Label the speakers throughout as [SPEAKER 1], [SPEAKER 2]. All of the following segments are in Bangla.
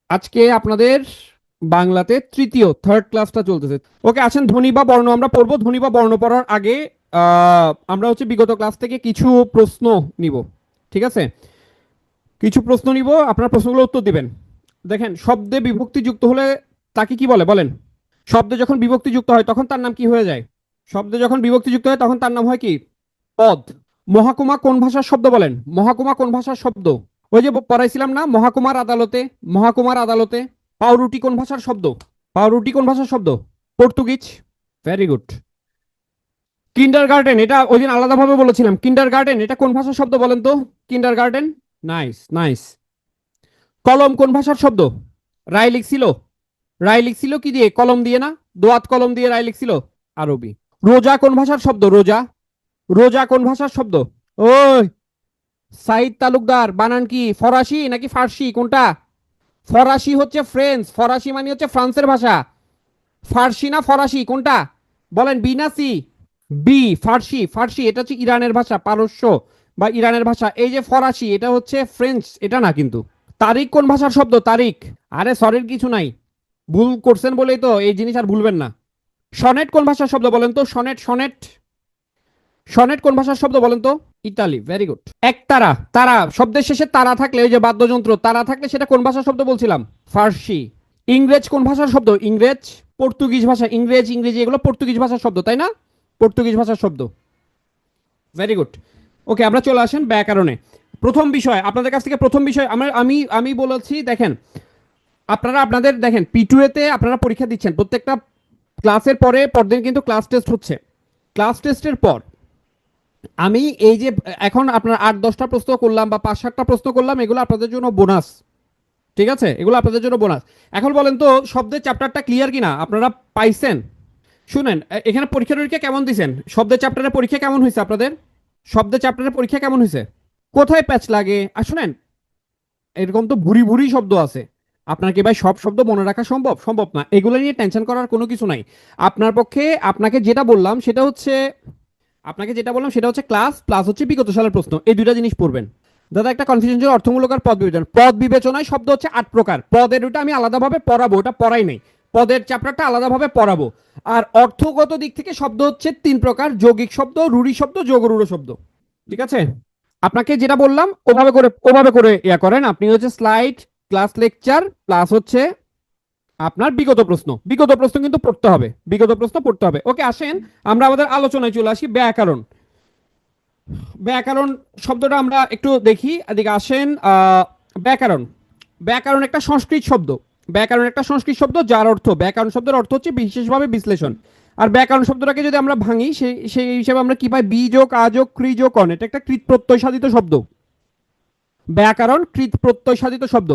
[SPEAKER 1] আজকে আপনাদের বাংলাতে থার্ড ক্লাসটা চলতেছে। ওকে, আসেন ধ্বনি বা বর্ণ আমরা পড়বো। ধ্বনি বা বর্ণ পড়ার আগে আমরা বিগত ক্লাস থেকে কিছু প্রশ্ন নিব। ঠিক আছে, কিছু প্রশ্ন নিব, আপনার প্রশ্নগুলো উত্তর দিবেন। দেখেন, শব্দে বিভক্তি যুক্ত হলে তাকে কি বলে বলেন? শব্দে যখন বিভক্তি যুক্ত হয় তখন তার নাম কি হয়ে যায়? শব্দে যখন বিভক্তি যুক্ত হয় তখন তার নাম হয় কি? পদ। মহাকুমা কোন ভাষার শব্দ বলেন? মহাকুমা কোন ভাষার শব্দ? ওই যে পড়াইছিলাম না, মহাকুমার আদালতে। মহাকুমার আদালতে। পাউরুটি কোন ভাষার শব্দ? পাউরুটি কোন ভাষার শব্দ? Portuguese. Very good. Kindergarten, এটা ওই দিন আলাদাভাবে বলেছিলাম। কিন্ডার গার্ডেন এটা কোন ভাষার শব্দ বলেন তো? কিন্ডার গার্ডেন। Nice nice. কলম কোন ভাষার শব্দ? রায় লিখছিল। রায় লিখছিল কি দিয়ে? কলম দিয়ে না? দোয়াত কলম দিয়ে রায় লিখছিল। আরবি। রোজা কোন ভাষার শব্দ? রোজা। রোজা কোন ভাষার শব্দ? ওই সাইদ তালুকদার, বানান কি? ফরাসি নাকি ফার্সি, কোনটা? ফরাসি হচ্ছে ফ্রেঞ্চ, ফরাসি মানে হচ্ছে ফ্রান্সের ভাষা। ফার্সি না ফরাসি, কোনটা বলেন? বি না সি? বি, ফার্সি। ফার্সি এটা হচ্ছে ইরানের ভাষা, পারস্য বা ইরানের ভাষা। এই যে ফরাসি এটা হচ্ছে ফ্রেঞ্চ, এটা না কিন্তু। তারিখ কোন ভাষার শব্দ? তারিখ। আরে সরির কিছু নাই, ভুল করছেন বলেই তো এই জিনিস আর ভুলবেন না। সনেট কোন ভাষার শব্দ বলেন তো? সনেট সনেট সনেট কোন ভাষার শব্দ বলেন তো? ইতালি। Very good. একতারা, তারা শব্দের শেষে তারা থাকলে, ওই যে বাদ্যযন্ত্র তারা থাকলে, সেটা কোন ভাষার শব্দ বলছিলাম? ফার্সি। ইংরেজ কোন ভাষার শব্দ? ইংরেজ। পর্তুগিজ ভাষা। ইংরেজ ইংরেজি এগুলো পর্তুগিজ ভাষার শব্দ, তাই না? পর্তুগিজ ভাষার শব্দ। Very good. ওকে, আমরা চলে আসেন ব্যাকরণে। প্রথম বিষয় আপনাদের কাছ থেকে, প্রথম বিষয় আমি আমি বলেছি। দেখেন, আপনারা আপনাদের দেখেন পিটুয়েতে আপনারা পরীক্ষা দিচ্ছেন প্রত্যেকটা ক্লাসের পরে, পরদিন কিন্তু ক্লাস টেস্ট হচ্ছে। ক্লাস টেস্টের পর আমি এই যে এখন আপনার 8-10টা প্রশ্ন করলাম বা 5-7টা প্রশ্ন করলাম, এগুলো আপনাদের জন্য বোনাস। ঠিক আছে, এগুলো আপনাদের জন্য বোনাস। এখন বলেন তো, শব্দের চ্যাপ্টারটা ক্লিয়ার কিনা? আপনারা পাইছেন? শুনেন, এখানে পরীক্ষা টরীক্ষা কেমন দিছেন? শব্দের চ্যাপ্টারের পরীক্ষা কেমন হয়েছে আপনাদের? শব্দের চ্যাপ্টারের পরীক্ষা কেমন হয়েছে? কোথায় প্যাচ লাগে? আর শুনেন, এরকম তো ভুরি ভুরি শব্দ আছে। আপনার কি ভাই সব শব্দ মনে রাখা সম্ভব? সম্ভব না। এগুলো নিয়ে টেনশন করার কোনো কিছু নাই। আপনার পক্ষে আপনাকে যেটা বললাম সেটা হচ্ছে, ক্লাস প্লাস হচ্ছে বিগত সালের প্রশ্ন, এই দুইটা জিনিস পড়বেন। দাদা একটা কনফিউশন ছিল, অর্থমূলক আর পদ বিবেচনা। পদ বিবেচনায় শব্দ হচ্ছে 8 প্রকার। পদের ওটা আমি আলাদাভাবে পড়াবো, ওটা পড়াই নাই। পদের চ্যাপ্টারটা আলাদাভাবে পড়াবো। আর অর্থগত দিক থেকে শব্দ হচ্ছে 3 প্রকার: যৌগিক শব্দ, রূঢ়ি শব্দ, যোগরূঢ় শব্দ। ঠিক আছে, আপনাকে যেটা বললাম ওভাবে করে ইয়া করেন। আপনি হচ্ছে স্লাইড, ক্লাস লেকচার প্লাস হচ্ছে আপনার বিগত প্রশ্ন। বিগত প্রশ্ন কিন্তু পড়তে হবে, বিগত প্রশ্ন পড়তে হবে। ওকে, আসেন আমরা আমাদের আলোচনায় চলে আসি। ব্যাকরণ। ব্যাকরণ শব্দটা আমরা একটু দেখি, এদিকে আসেন। ব্যাকরণ। ব্যাকরণ একটা সংস্কৃত শব্দ। ব্যাকরণ একটা সংস্কৃত শব্দ, যার অর্থ, ব্যাকরণ শব্দের অর্থ হচ্ছে বিশেষভাবে বিশ্লেষণ। আর ব্যাকরণ শব্দটাকে যদি আমরা ভাঙি, সেই হিসেবে আমরা কি পাই? বি যোগ আ যোগ ক্রি যোগ অন, এটা একটা কৃত প্রত্যয় সাধিত শব্দ। ব্যাকরণ কৃত প্রত্যয় সাধিত শব্দ।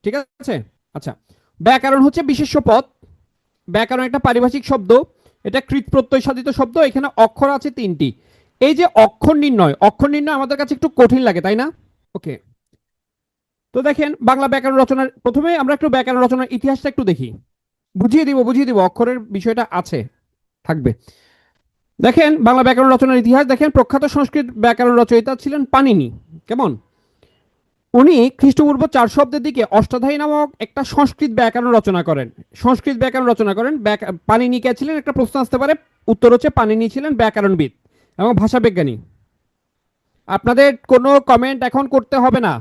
[SPEAKER 1] ঠিক আছে, আচ্ছা। ব্যাকরণ হচ্ছে বিশেষ্য পদ। ব্যাকরণ একটা পারিভাষিক শব্দ, এটা কৃত প্রত্যয় সাধিত শব্দ। এখানে অক্ষর আছে 3টি। এই যে অক্ষর নির্ণয়, অক্ষর নির্ণয় আমাদের কাছে একটু কঠিন লাগে, তাই না? ওকে, তো দেখেন বাংলা ব্যাকরণ রচনার, প্রথমে আমরা একটু ব্যাকরণ রচনার ইতিহাসটা একটু দেখি। বুঝিয়ে দিব অক্ষরের বিষয়টা আছে, থাকবে। দেখেন বাংলা ব্যাকরণ রচনার ইতিহাস দেখেন। প্রখ্যাত সংস্কৃত ব্যাকরণ রচয়িতা ছিলেন পাণিনি। কেমন? উনি খ্রিস্টপূর্ব 400 অব্দের দিকে অষ্টাধ্যায়ী নামক একটা সংস্কৃত ব্যাকরণ রচনা করেন। সংস্কৃত ব্যাকরণ রচনা করেন। পাণিনি কে ছিলেন? একটা প্রশ্ন আসতে পারে, উত্তর হচ্ছে পাণিনি ছিলেন ব্যাকরণবিদ এবং ভাষাবিজ্ঞানী। আপনাদের কোনো কমেন্ট এখন করতে হবে না।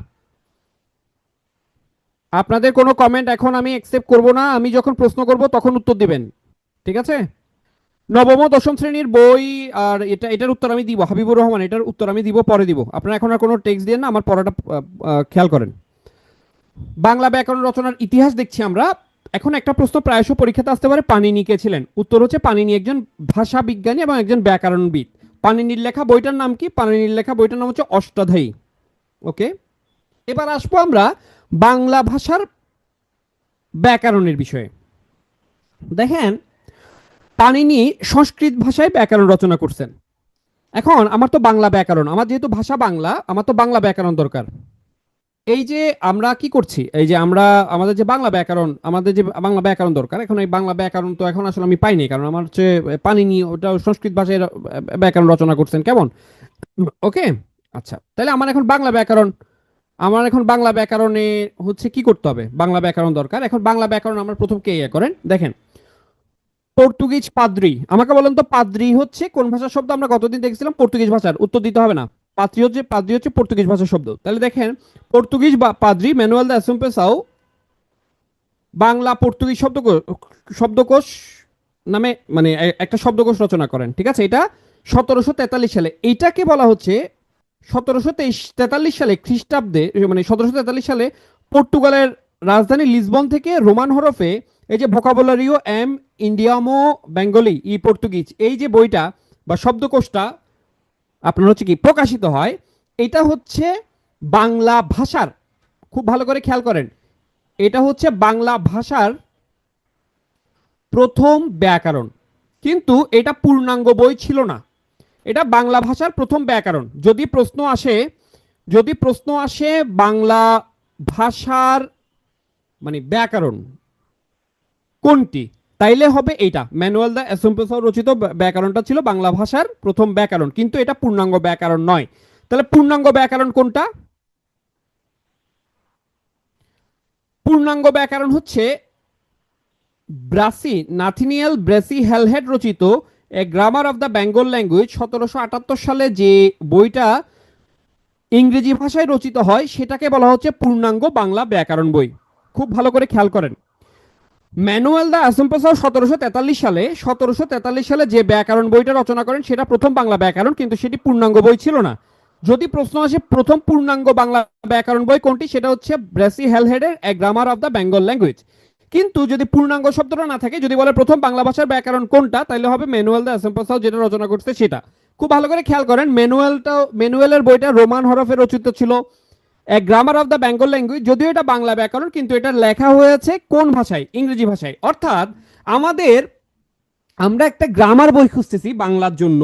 [SPEAKER 1] আপনাদের কোনো কমেন্ট এখন আমি অ্যাকসেপ্ট করব না। আমি যখন প্রশ্ন করব তখন উত্তর দিবেন। ঠিক আছে? নবম ও দশম শ্রেণীর বই, আর এটার উত্তর আমি দিব। হাবিবুর রহমান, এটার উত্তর আমি দিব, পরে দিব। আপনারা এখন আর কোনো টেক্সট দিয়ে না, আমার পড়াটা খেয়াল করেন। বাংলা ব্যাকরণ রচনার ইতিহাস দেখছি আমরা। এখন একটা প্রশ্ন প্রায়শ পরীক্ষাতে আসতে পারে, পাণিনি কে ছিলেন? উত্তর হচ্ছে পাণিনি একজন ভাষা বিজ্ঞানী এবং একজন ব্যাকরণবিদ। পাণিনির লেখা বইটার নাম কি? পাণিনির লেখা বইটার নাম হচ্ছে অষ্টাধ্যায়ী। ওকে, এবার আসবো আমরা বাংলা ভাষার ব্যাকরণের বিষয়ে। দেখেন, পাণিনি সংস্কৃত ভাষায় ব্যাকরণ রচনা করছেন। এখন আমার তো বাংলা ব্যাকরণ, আমার যেহেতু ভাষা বাংলা, আমার তো বাংলা ব্যাকরণ দরকার। এই যে আমরা কি করছি, এই যে আমরা আমাদের যে বাংলা ব্যাকরণ, আমাদের যে বাংলা ব্যাকরণ দরকার, এখন এই বাংলা ব্যাকরণ তো এখন আসলে আমি পাইনি, কারণ আমার হচ্ছে পানিনি ওটা সংস্কৃত ভাষায় ব্যাকরণ রচনা করছেন। কেমন? ওকে, আচ্ছা, তাহলে আমার এখন বাংলা ব্যাকরণ আমার এখন বাংলা ব্যাকরণে হচ্ছে কি করতে হবে, বাংলা ব্যাকরণ দরকার। এখন বাংলা ব্যাকরণ আমরা প্রথম কে ইয়ে করেন, দেখেন পর্তুগিজ পাদ্রি। আমাকে বলেন তো পাদ্রি হচ্ছে কোন ভাষার শব্দ? আমরা গতদিন দেখছিলাম পর্তুগিজ ভাষার, উত্তর দিতে হবে না। পাদ্রি হচ্ছে পর্তুগিজ ভাষার শব্দ। তাহলে দেখেন পর্তুগিজ বা পাদ্রি ম্যানুয়েল দা এসেম্পেসাও বাংলা পর্তুগিজ শব্দকোষ নামে মানে একটা শব্দকোষ রচনা করেন, ঠিক আছে? এটা 1743 সালে। এইটাকে বলা হচ্ছে 1743 সালে খ্রিস্টাব্দে, মানে 1743 সালে পর্তুগালের রাজধানী লিসবন থেকে রোমান হরফে এই যে ভোকাবুলারিও এম ইন্ডিয়ামো বেঙ্গলি ই পর্তুগিজ, এই যে বইটা বা শব্দকোষটা আপনার হচ্ছে কি প্রকাশিত হয়, এটা হচ্ছে বাংলা ভাষার, খুব ভালো করে খেয়াল করেন, এটা হচ্ছে বাংলা ভাষার প্রথম ব্যাকরণ। কিন্তু এটা পূর্ণাঙ্গ বই ছিল না, এটা বাংলা ভাষার প্রথম ব্যাকরণ। যদি প্রশ্ন আসে বাংলা ভাষার মানে ব্যাকরণ কোনটি, তাইলে হবে এইটা ম্যানুয়াল দ্য এসেম্পলস রচিত ব্যাকরণটা ছিল বাংলা ভাষার প্রথম ব্যাকরণ, কিন্তু এটা পূর্ণাঙ্গ ব্যাকরণ নয়। তাহলে পূর্ণাঙ্গ ব্যাকরণ কোনটা? পূর্ণাঙ্গ ব্যাকরণ হচ্ছে নাথিনিয়েল ব্রেসি হেলহেড রচিত a grammar of the Bengal language 1778 সালে যে বইটা ইংরেজি ভাষায় রচিত হয় সেটাকে বলা হচ্ছে পূর্ণাঙ্গ বাংলা ব্যাকরণ বই। খুব ভালো করে খেয়াল করেন, ম্যানুয়াল দা অ্যাসেম্পলস 1743 সালে যে ব্যাকরণ বইটা রচনা করেন সেটা প্রথম বাংলা ব্যাকরণ, কিন্তু সেটি পূর্ণাঙ্গ বই ছিল না। যদি প্রশ্ন আসে প্রথম পূর্ণাঙ্গ বাংলা ব্যাকরণ বই কোনটি, সেটা হচ্ছে ব্রেসি হেলহেডের a grammar of the Bengal language. কিন্তু যদি পূর্ণাঙ্গ শব্দটা না থাকে, যদি বলে প্রথম বাংলা ভাষার ব্যাকরণ কোনটা, তাহলে হবে ম্যানুয়াল দ্য অ্যাসেম্পলস যেটা রচনা করছে সেটা। খুব ভালো করে খেয়াল করেন, ম্যানুয়ালের বইটা রোমান হরফে রচিত ছিল, a grammar of the Bengal language, যদিও এটা বাংলা ব্যাকরণ কিন্তু এটা লেখা হয়েছে কোন ভাষায়? ইংরেজি ভাষায়। অর্থাৎ আমরা একটা গ্রামার বই খুঁজতেছি বাংলার জন্য,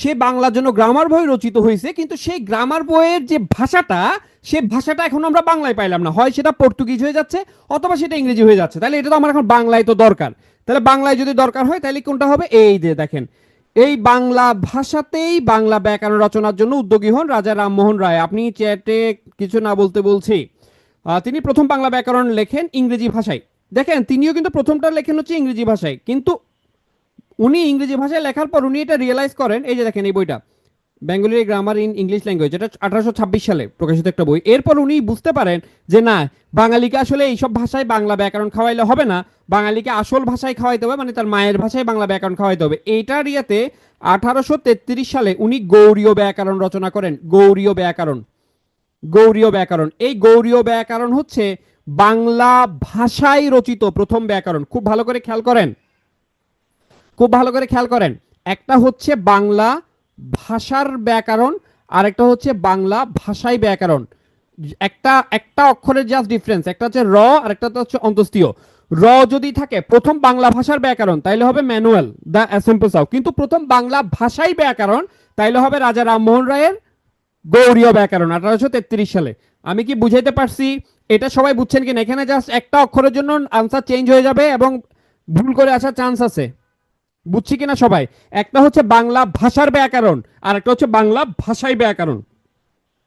[SPEAKER 1] সেই বাংলার জন্য গ্রামার বই রচিত হয়েছে, কিন্তু সেই গ্রামার বইয়ের যে ভাষাটা, সে ভাষাটা এখন আমরা বাংলায় পাইলাম না, হয় সেটা পর্তুগিজ হয়ে যাচ্ছে অথবা সেটা ইংরেজি হয়ে যাচ্ছে। তাহলে এটা তো আমার এখন বাংলায় তো দরকার। তাহলে বাংলায় যদি দরকার হয় তাহলে কোনটা হবে? এই যে দেখেন, এই বাংলা ভাষাতেই বাংলা ব্যাকরণ রচনার জন্য উদ্যোগী হন রাজা রামমোহন রায়। আপনি চ্যাটে কিছু না বলতে বলছি, তিনি প্রথম বাংলা ব্যাকরণ লেখেন ইংরেজি ভাষায়। দেখেন তিনিও কিন্তু প্রথমটা লেখেন হচ্ছে ইংরেজি ভাষায়, কিন্তু উনি ইংরেজি ভাষায় লেখার পর উনি এটা রিয়েলাইজ করেন, এই যে দেখেন এই বইটা Bengali grammar in English language, এটা 1826 সালে প্রকাশিত একটা বই। এরপর উনি বুঝতে পারেন যে না, বাঙালিকে আসলে এইসব ভাষায় বাংলা ব্যাকরণ খাওয়াইলে হবে না, বাঙালিকে আসল ভাষায় খাওয়াইতে হবে, মানে তার মায়ের ভাষায় বাংলা ব্যাকরণ খাওয়াইতে হবে। এইটার ইয়েতে 1833 সালে উনি গৌড়ীয় ব্যাকরণ রচনা করেন। গৌড়ীয় ব্যাকরণ, এই গৌড়ীয় ব্যাকরণ হচ্ছে বাংলা ভাষায় রচিত প্রথম ব্যাকরণ। খুব ভালো করে খেয়াল করেন, একটা হচ্ছে বাংলা ভাষার ব্যাকরণ আর একটা হচ্ছে বাংলা ভাষায় ব্যাকরণ। একটা একটা অক্ষরের জাস্ট ডিফারেন্স, একটা হচ্ছে র আর একটা হচ্ছে অন্তস্থীয়। র যদি থাকে প্রথম বাংলা ভাষার ব্যাকরণ তাইলে হবে ম্যানুয়াল দ্য অ্যাসেম্পলস, কিন্তু প্রথম বাংলা ভাষাই ব্যাকরণ তাইলে হবে রাজা রামমোহন রায়ের গৌড়ীয় ব্যাকরণ 1833 সালে। আমি কি বুঝাইতে পারছি? এটা সবাই বুঝছেন কিনা? এখানে জাস্ট একটা অক্ষরের জন্য আনসার চেঞ্জ হয়ে যাবে এবং ভুল করে আসার চান্স আছে, বুঝছি কিনা সবাই? একটা হচ্ছে বাংলা ভাষার ব্যাকরণ আর একটা হচ্ছে বাংলা ভাষায় ব্যাকরণ।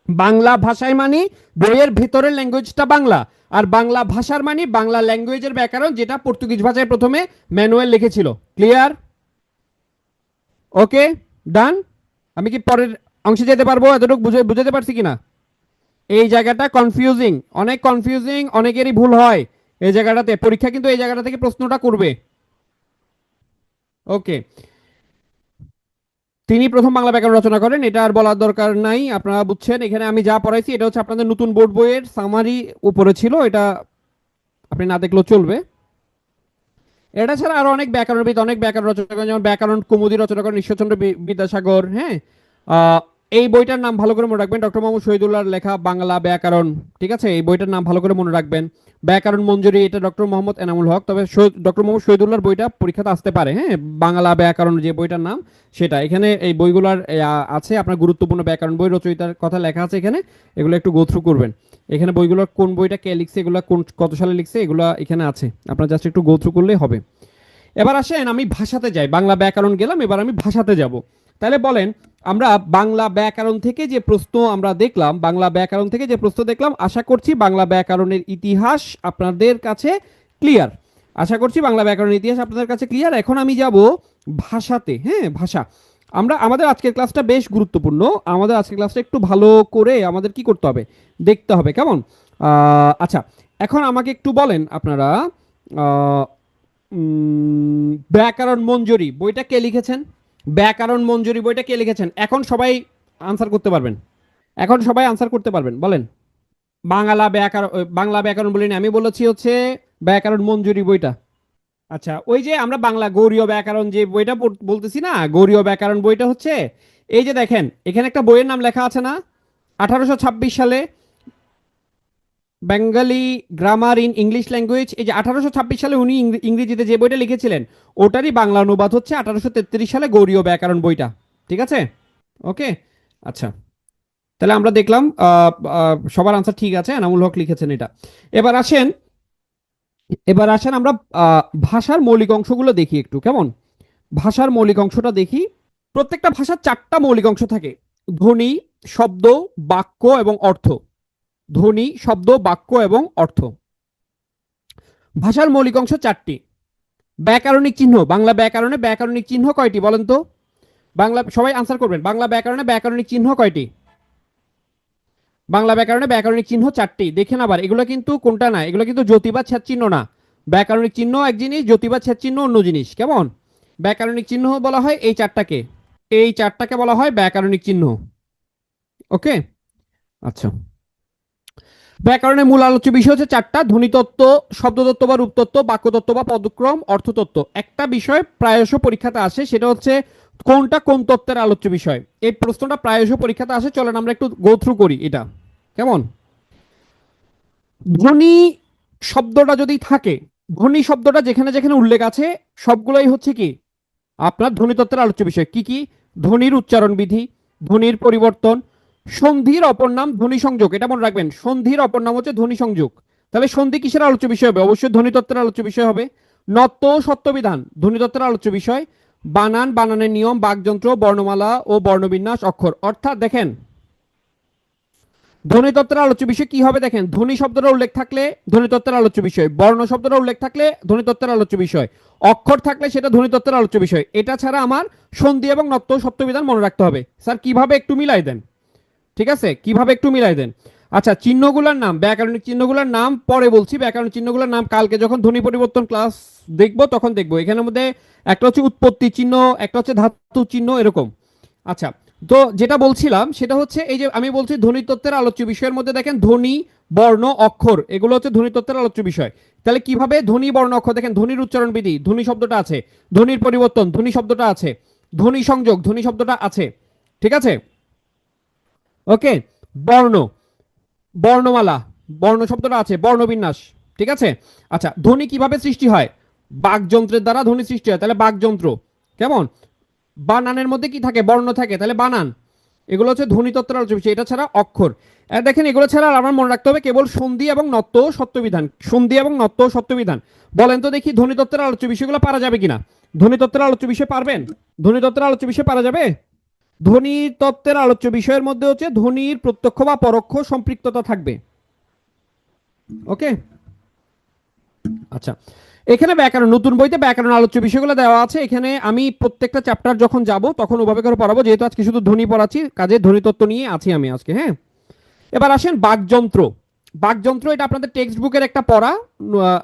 [SPEAKER 1] বাংলা ভাষায় মানে বইয়ের ভেতরের ল্যাঙ্গুয়েজটা বাংলা, আর বাংলা ভাষার মানে বাংলা ল্যাঙ্গুয়েজের ব্যাকরণ, যেটা পর্তুগিজ ভাষায় প্রথমে ম্যানুয়াল লিখেছিল। ক্লিয়ার? ওকে, ডান। আমি কি পরের অংশে যেতে পারবো? এতটুকু বুঝাতে পারছি কিনা? এই জায়গাটা কনফিউজিং, অনেক কনফিউজিং, অনেকেরই ভুল হয় এই জায়গাটাতে। পরীক্ষা কিন্তু এই জায়গাটা থেকে প্রশ্নটা করবে। ওকে, তিনি প্রথম বাংলা ব্যাকরণ রচনা করেন, এটা আর বলার দরকার নাই, আপনারা বুঝছেন। এখানে আমি যা পড়াইছি এটা হচ্ছে আপনাদের নতুন বোর্ড বইয়ের সামারি উপরে ছিল, এটা আপনি না দেখলেও চলবে। এটা ছাড়া আরো অনেক ব্যাকরণ রচনা করেন, যেমন ব্যাকরণ কৌমুদী রচনা করেন ঈশ্বরচন্দ্র বিদ্যাসাগর। হ্যাঁ, এই বইটার নাম ভালো করে মনে রাখবেন, ডক্টর মোহাম্মদ শহীদুল্লাহর লেখা বাংলা ব্যাকরণ। ঠিক আছে, এই বইটার নাম ভালো করে মনে রাখবেন। ব্যাকরণ মঞ্জুরি, এটা ডক্টর মোহাম্মদ এনামুল হক, তবে ডক্টর মোহাম্মদ শহীদুল্লাহর বইটা পরীক্ষাতে আসতে পারে। হ্যাঁ, বাংলা ব্যাকরণ যে বইটার নাম সেটা, এখানে এই বইগুলোর আছে আপনার গুরুত্বপূর্ণ ব্যাকরণ বই রচয়িতার কথা লেখা আছে এখানে, এগুলো একটু গো থ্রু করবেন। এখানে বইগুলোর কোন বইটা কে লিখছে, এগুলো কত সালে লিখছে, এগুলো এখানে আছে, আপনার জাস্ট একটু গো থ্রু করলেই হবে। এবার আসেন আমি ভাষাতে যাই, বাংলা ব্যাকরণ গেলাম, এবার আমি ভাষাতে যাব। তাহলে বলেন আমরা বাংলা ব্যাকরণ থেকে যে প্রশ্ন আমরা দেখলাম, বাংলা ব্যাকরণ থেকে যে প্রশ্ন দেখলাম, আশা করছি বাংলা ব্যাকরণের ইতিহাস আপনাদের কাছে ক্লিয়ার। আশা করছি বাংলা ব্যাকরণের ইতিহাস আপনাদের কাছে ক্লিয়ার। এখন আমি যাব ভাষাতে। হ্যাঁ, ভাষা। আমরা আমাদের আজকের ক্লাসটা বেশ গুরুত্বপূর্ণ। আমাদের আজকের ক্লাসটা একটু ভালো করে আমাদের কি করতে হবে, দেখতে হবে, কেমন? আচ্ছা, এখন আমাকে একটু বলেন আপনারা, আহ, ব্যাকরণ মঞ্জুরি বইটা কে লিখেছেন? ব্যাকরণ মঞ্জুরি বইটা কে লিখেছেন? এখন সবাই আনসার করতে পারবেন, এখন সবাই আনসার করতে পারবেন, বলেন। বাংলা ব্যাকরণ বলিনি, আমি বলেছি হচ্ছে ব্যাকরণ মঞ্জুরি বইটা। আচ্ছা, ওই যে আমরা বাংলা গৌড়ীয় ব্যাকরণ যে বইটা বলতেছি না, গৌড়ীয় ব্যাকরণ বইটা হচ্ছে এই যে দেখেন এখানে একটা বইয়ের নাম লেখা আছে না, 1826 সালে Bengali grammar in English language. এই যে 1826 সালে উনি ইংরেজিতে যে বইটা লিখেছিলেন ওটারই বাংলা অনুবাদ হচ্ছে 1833 সালে গৌড়ীয় ব্যাকরণ বইটা। ঠিক আছে, ওকে। আচ্ছা, তাহলে আমরা দেখলাম সবার আনসার ঠিক আছে, এনামুল হক লিখেছেন এটা। এবার আসেন, এবার আসেন আমরা ভাষার মৌলিক অংশগুলো দেখি একটু, কেমন? ভাষার মৌলিক অংশটা দেখি। প্রত্যেকটা ভাষার চারটা মৌলিক অংশ থাকে: ধ্বনি, শব্দ, বাক্য এবং অর্থ। ধ্বনি, শব্দ, বাক্য এবং অর্থ। ভাষার মৌলিক অংশ চারটি। ব্যাকরণিক চিহ্ন, বাংলা ব্যাকরণে ব্যাকরণিক চিহ্ন কয়টি বলেন তো? বাংলা, সবাই আনসার করবেন, বাংলা ব্যাকরণে ব্যাকরণিক চিহ্ন কয়টি? বাংলা ব্যাকরণে ব্যাকরণিক চিহ্ন চারটি। দেখেন আবার, এগুলো কিন্তু কোনটা না, এগুলো কিন্তু জ্যোতি বা ছেদ চিহ্ন না। ব্যাকরণিক চিহ্ন এক জিনিস, জ্যোতি বা ছেদ চিহ্ন অন্য জিনিস, কেমন? ব্যাকরণিক চিহ্ন বলা হয় এই চারটাকে, এই চারটাকে বলা হয় ব্যাকরণিক চিহ্ন। ওকে, আচ্ছা। ব্যাকরণের মূল আলোচ্য বিষয় হচ্ছে চারটা: ধ্বনিতত্ত্ব, শব্দতত্ত্ব বা রূপতত্ত্ব, বাক্যতত্ত্ব বা পদক্রম, অর্থতত্ত্ব। একটা বিষয় প্রায়শ পরীক্ষাতে আসে, সেটা হচ্ছে কোনটা কোন তত্ত্বের আলোচ্য বিষয়। এই প্রশ্নটা প্রায়শ পরীক্ষাতে আসে, চলেন আমরা একটু গো থ্রু করি এটা, কেমন? ধ্বনি শব্দটা যদি থাকে, ধ্বনি শব্দটা যেখানে যেখানে উল্লেখ আছে সবগুলোই হচ্ছে কি আপনার ধ্বনিতত্ত্বের আলোচ্য বিষয়। কি কি? ধ্বনির উচ্চারণ বিধি, ধ্বনির পরিবর্তন, সন্ধির অপর নাম ধ্বনি সংযোগ। এটা মনে রাখবেন, সন্ধির অপর নাম হচ্ছে ধ্বনি সংযোগ। তাহলে সন্ধি কিসের আলোচ্য বিষয় হবে? অবশ্যই ধ্বনিতত্ত্বের আলোচ্য বিষয় হবে। নত্ব ও সত্যবিধান ধ্বনিতত্ত্বের আলোচ্য বিষয়। বানান, বানানের নিয়ম, বাকযন্ত্র, বর্ণমালা ও বর্ণবিন্যাস, অক্ষর। অর্থাৎ দেখেন, ধ্বনিতত্ত্বের আলোচ্য বিষয় কি হবে? দেখেন, ধ্বনি শব্দটা উল্লেখ থাকলে ধ্বনিতত্ত্বের আলোচ্য বিষয়, বর্ণ শব্দটা উল্লেখ থাকলে ধ্বনিতত্ত্বের আলোচ্য বিষয়, অক্ষর থাকলে সেটা ধ্বনিতত্ত্বের আলোচ্য বিষয়। এটা ছাড়া আমার সন্ধি এবং নত্ব সত্যবিধান মনে রাখতে হবে। স্যার কিভাবে, একটু মিলাই দেন। ঠিক আছে, কিভাবে একটু মিলাই দেন। আচ্ছা, চিহ্নগুলোর নাম, ব্যাকরণিক চিহ্নগুলোর নাম পরে বলছি, ব্যাকরণ চিহ্নগুলোর নাম কালকে যখন ধ্বনি পরিবর্তন ক্লাস দেখবো তখন দেখবো। এখানের মধ্যে একটা হচ্ছে উৎপত্তি চিহ্ন, একটা হচ্ছে ধাতু চিহ্ন, এরকম। আচ্ছা, তো যেটা বলছিলাম সেটা হচ্ছে এই যে আমি বলছি ধ্বনিতত্ত্বের আলোচ্য বিষয়ের মধ্যে দেখেন ধ্বনি, বর্ণ, অক্ষর, এগুলো হচ্ছে ধ্বনিতত্ত্বের আলোচ্য বিষয়। তাহলে কিভাবে ধ্বনি, বর্ণ, অক্ষর, দেখেন ধ্বনির উচ্চারণ বিধি, ধ্বনি শব্দটা আছে, ধ্বনির পরিবর্তন, ধ্বনি শব্দটা আছে, ধ্বনি সংযোগ, ধ্বনি শব্দটা আছে। ঠিক আছে, ওকে। বর্ণ, বর্ণমালা, বর্ণ শব্দটা আছে, বর্ণবিন্যাস। ঠিক আছে। আচ্ছা, ধ্বনি কিভাবে সৃষ্টি হয়? বাকযন্ত্রের দ্বারা ধ্বনি সৃষ্টি হয়, তাহলে বাকযন্ত্র, কেমন? বানানের মধ্যে কি থাকে? বর্ণ থাকে, তাহলে বানান। এগুলো হচ্ছে ধ্বনিতত্ত্বের আলোচ্য বিষয়। এটা ছাড়া অক্ষর। দেখেন, এগুলো ছাড়া আমার মনে রাখতে হবে কেবল সন্ধি এবং নত্ব সত্যবিধান। সন্ধি এবং নত্ব সত্যবিধান। বলেন তো দেখি, ধ্বনিতত্ত্বের আলোচ্য বিষয়গুলো পারা যাবে কিনা? ধ্বনিতত্ত্বের আলোচ্য বিষয় পারবেন? ধ্বনিতত্ত্বের আলোচ্য বিষয় পারা যাবে? ধ্বনি তত্ত্বের আলোচ্য বিষয়ের মধ্যে হচ্ছে ধ্বনির প্রত্যক্ষ বা পরোক্ষ সম্পৃক্ততা থাকবে। ওকে, আচ্ছা। এখানে ব্যাকরণ, নতুন বইতে ব্যাকরণ আলোচ্য বিষয়গুলো দেওয়া আছে। এখানে আমি প্রত্যেকটা চ্যাপ্টার যখন যাব তখন ওভাবে করে পড়াবো, যেহেতু আজকে শুধু ধ্বনি পড়াচ্ছি, কাজে ধ্বনিতত্ত্ব নিয়ে আছি আমি আজকে। হ্যাঁ, এবার আসেন বাকযন্ত্র। বাকযন্ত্র এটা আপনাদের টেক্সট বুকের একটা পড়া,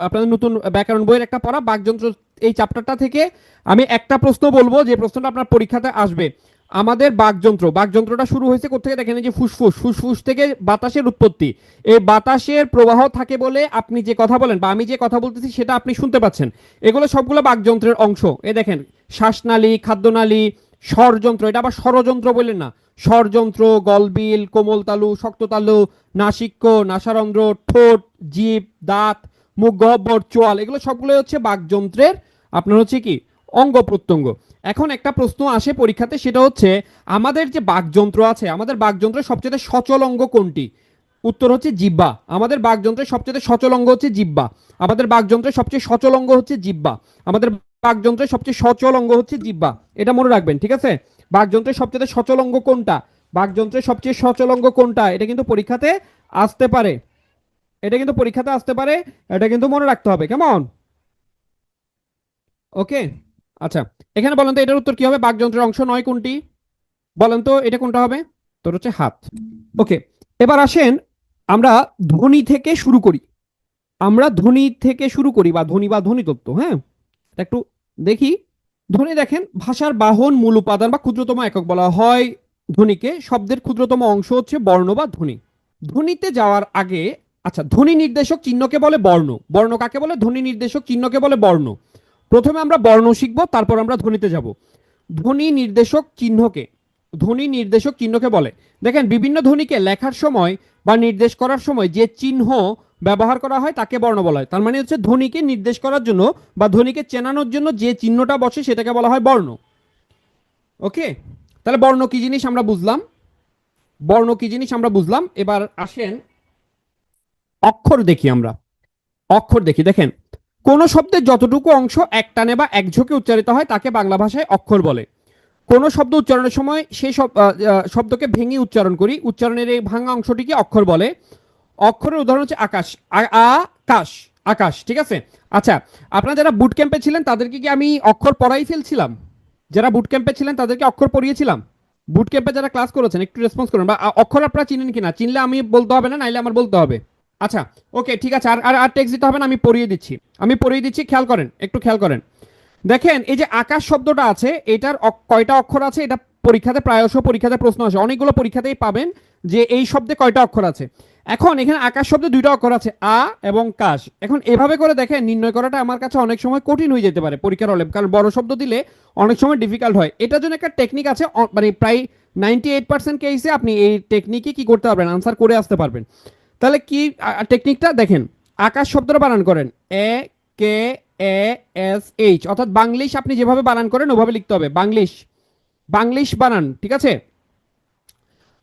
[SPEAKER 1] আপনাদের নতুন ব্যাকরণ বইয়ের একটা পড়া। বাকযন্ত্র এই চ্যাপ্টারটা থেকে আমি একটা প্রশ্ন বলবো, যে প্রশ্নটা আপনার পরীক্ষাতে আসবে। আমাদের বাকযন্ত্র, বাকযন্ত্রটা শুরু হয়েছে কোথেকে? দেখেন, এই যে ফুসফুস, ফুসফুস থেকে বাতাসের উৎপত্তি। এই বাতাসের প্রবাহ থাকে বলে আপনি যে কথা বলেন বা আমি যে কথা বলতেছি সেটা আপনি শুনতে পাচ্ছেন। এগুলো সবগুলো বাকযন্ত্রের অংশ। এই দেখেন, শ্বাসনালী, খাদ্যনালী, স্বরযন্ত্র, এটা আবার ষড়যন্ত্র বললেন না, ষড়যন্ত্র, গলবিল, কোমলতালু, শক্ততালু, নাসিক্য, নাসারন্ধ্র, ঠোঁট, জিভ, দাঁত, মুখ, গহ্বর, চোয়াল, এগুলো সবগুলো হচ্ছে বাকযন্ত্রের আপনার হচ্ছে কি অঙ্গ প্রত্যঙ্গ। এখন একটা প্রশ্ন আসে পরীক্ষাতে, সেটা হচ্ছে আমাদের যে বাকযন্ত্র আছে, আমাদের বাকযন্ত্রের সবচেয়ে সচল অঙ্গ কোনটি? উত্তর হচ্ছে জিহ্বা। আমাদের বাকযন্ত্রের সবচেয়ে সচল অঙ্গ হচ্ছে জিহ্বা। আমাদের বাকযন্ত্রের সবচেয়ে সচল অঙ্গ হচ্ছে জিহ্বা। আমাদের বাকযন্ত্রের সবচেয়ে সচল অঙ্গ হচ্ছে জিহ্বা। এটা মনে রাখবেন, ঠিক আছে? বাকযন্ত্রের সবচেয়ে সচল অঙ্গ কোনটা? বাকযন্ত্রের সবচেয়ে সচল অঙ্গ কোনটা? এটা কিন্তু পরীক্ষাতে আসতে পারে। এটা কিন্তু পরীক্ষাতে আসতে পারে। এটা কিন্তু মনে রাখতে হবে, কেমন? ওকে। আচ্ছা, এখানে বলেন তো এটার উত্তর কি হবে? বাকযন্ত্রের অংশ নয় কোনটি? বলেন তো এটা কোনটা হবে? তোর হচ্ছে হাত। ওকে, এবার আসেন আমরা ধ্বনি থেকে শুরু করি। আমরা ধ্বনি থেকে শুরু করি, বা ধ্বনি বা ধ্বনি তত্ত্ব। হ্যাঁ, একটু দেখি। ধ্বনি দেখেন, ভাষার বাহন, মূল উপাদান বা ক্ষুদ্রতম একক বলা হয় ধ্বনিকে। শব্দের ক্ষুদ্রতম অংশ হচ্ছে বর্ণ বা ধ্বনি। ধ্বনিতে যাওয়ার আগে, আচ্ছা, ধ্বনি নির্দেশক চিহ্নকে বলে বর্ণ। বর্ণ কাকে বলে? ধ্বনি নির্দেশক চিহ্নকে বলে বর্ণ। প্রথমে আমরা বর্ণ শিখবো, তারপর আমরা ধ্বনিতে যাব। ধ্বনি নির্দেশক চিহ্নকে, ধ্বনি নির্দেশক চিহ্নকে বলে, দেখেন, বিভিন্ন ধ্বনিকে লেখার সময় বা নির্দেশ করার সময় যে চিহ্ন ব্যবহার করা হয় তাকে বর্ণ বলা হয়। তার মানে হচ্ছে ধ্বনিকে নির্দেশ করার জন্য বা ধ্বনিকে চেনানোর জন্য যে চিহ্নটা বসে সেটাকে বলা হয় বর্ণ। ওকে, তাহলে বর্ণ কি জিনিস আমরা বুঝলাম। বর্ণ কি জিনিস আমরা বুঝলাম। এবার আসেন অক্ষর দেখি আমরা। অক্ষর দেখি, দেখেন, কোন শব্দের যতটুকু অংশ একটানে বা একঝোঁকে উচ্চারিত হয় তাকে বাংলা ভাষায় অক্ষর বলে। কোন শব্দ উচ্চারণের সময় সেই শব্দকে ভেঙে উচ্চারণ করি, উচ্চারণের এই ভাঙা অংশটিকে অক্ষর বলে। অক্ষরের উদাহরণ হচ্ছে আকাশ। আকাশ, আকাশ, ঠিক আছে? আচ্ছা, আপনারা যারা বুট ক্যাম্পে ছিলেন তাদেরকে কি আমি অক্ষর পড়াই ফেলছিলাম? যারা বুট ক্যাম্পে ছিলেন তাদেরকে অক্ষর পড়িয়েছিলাম? বুট ক্যাম্পে যারা ক্লাস করেছেন একটু রেসপন্স করুন, বা অক্ষর আপনারা চিনেন কিনা? চিনলে আমি বলতে হবে না, নাইলে আমার বলতে হবে। আচ্ছা, ওকে, ঠিক আছে। আর আর আর টেক্সট দিতে হবে না, আমি পড়িয়ে দিচ্ছি। আমি পড়িয়ে দিচ্ছি, খেয়াল করেন, একটু খেয়াল করেন। দেখেন, এই যে আকাশ শব্দটা আছে, এটার কয়টা অক্ষর আছে? এটা পরীক্ষাতে, প্রায়শ পরীক্ষাতে প্রশ্ন আসে, অনেকগুলো পরীক্ষাতেই পাবেন যে এই শব্দে কয়টা অক্ষর আছে। এখন এখানে আকাশ শব্দে দুইটা অক্ষর আছে, আ এবং কাশ। এখন এভাবে করে দেখেন, নির্ণয় করাটা আমার কাছে অনেক সময় কঠিন হয়ে যেতে পারে পরীক্ষার হলে, কারণ বড় শব্দ দিলে অনেক সময় ডিফিকাল্ট হয়। এটার জন্য একটা টেকনিক আছে, মানে প্রায় 98% কেসে আপনি এই টেকনিকে কি করতে পারবেন, আনসার করে আসতে পারবেন। তাহলে কি টেকনিকটা দেখেন। আকাশ শব্দটা বানান করেন এ কে এ এস এইচ, অর্থাৎ বাংলিশ। আপনি যেভাবে বানান করেন ওভাবে লিখতে হবে, বাংলিশ। বাংলিশ বানান, ঠিক আছে?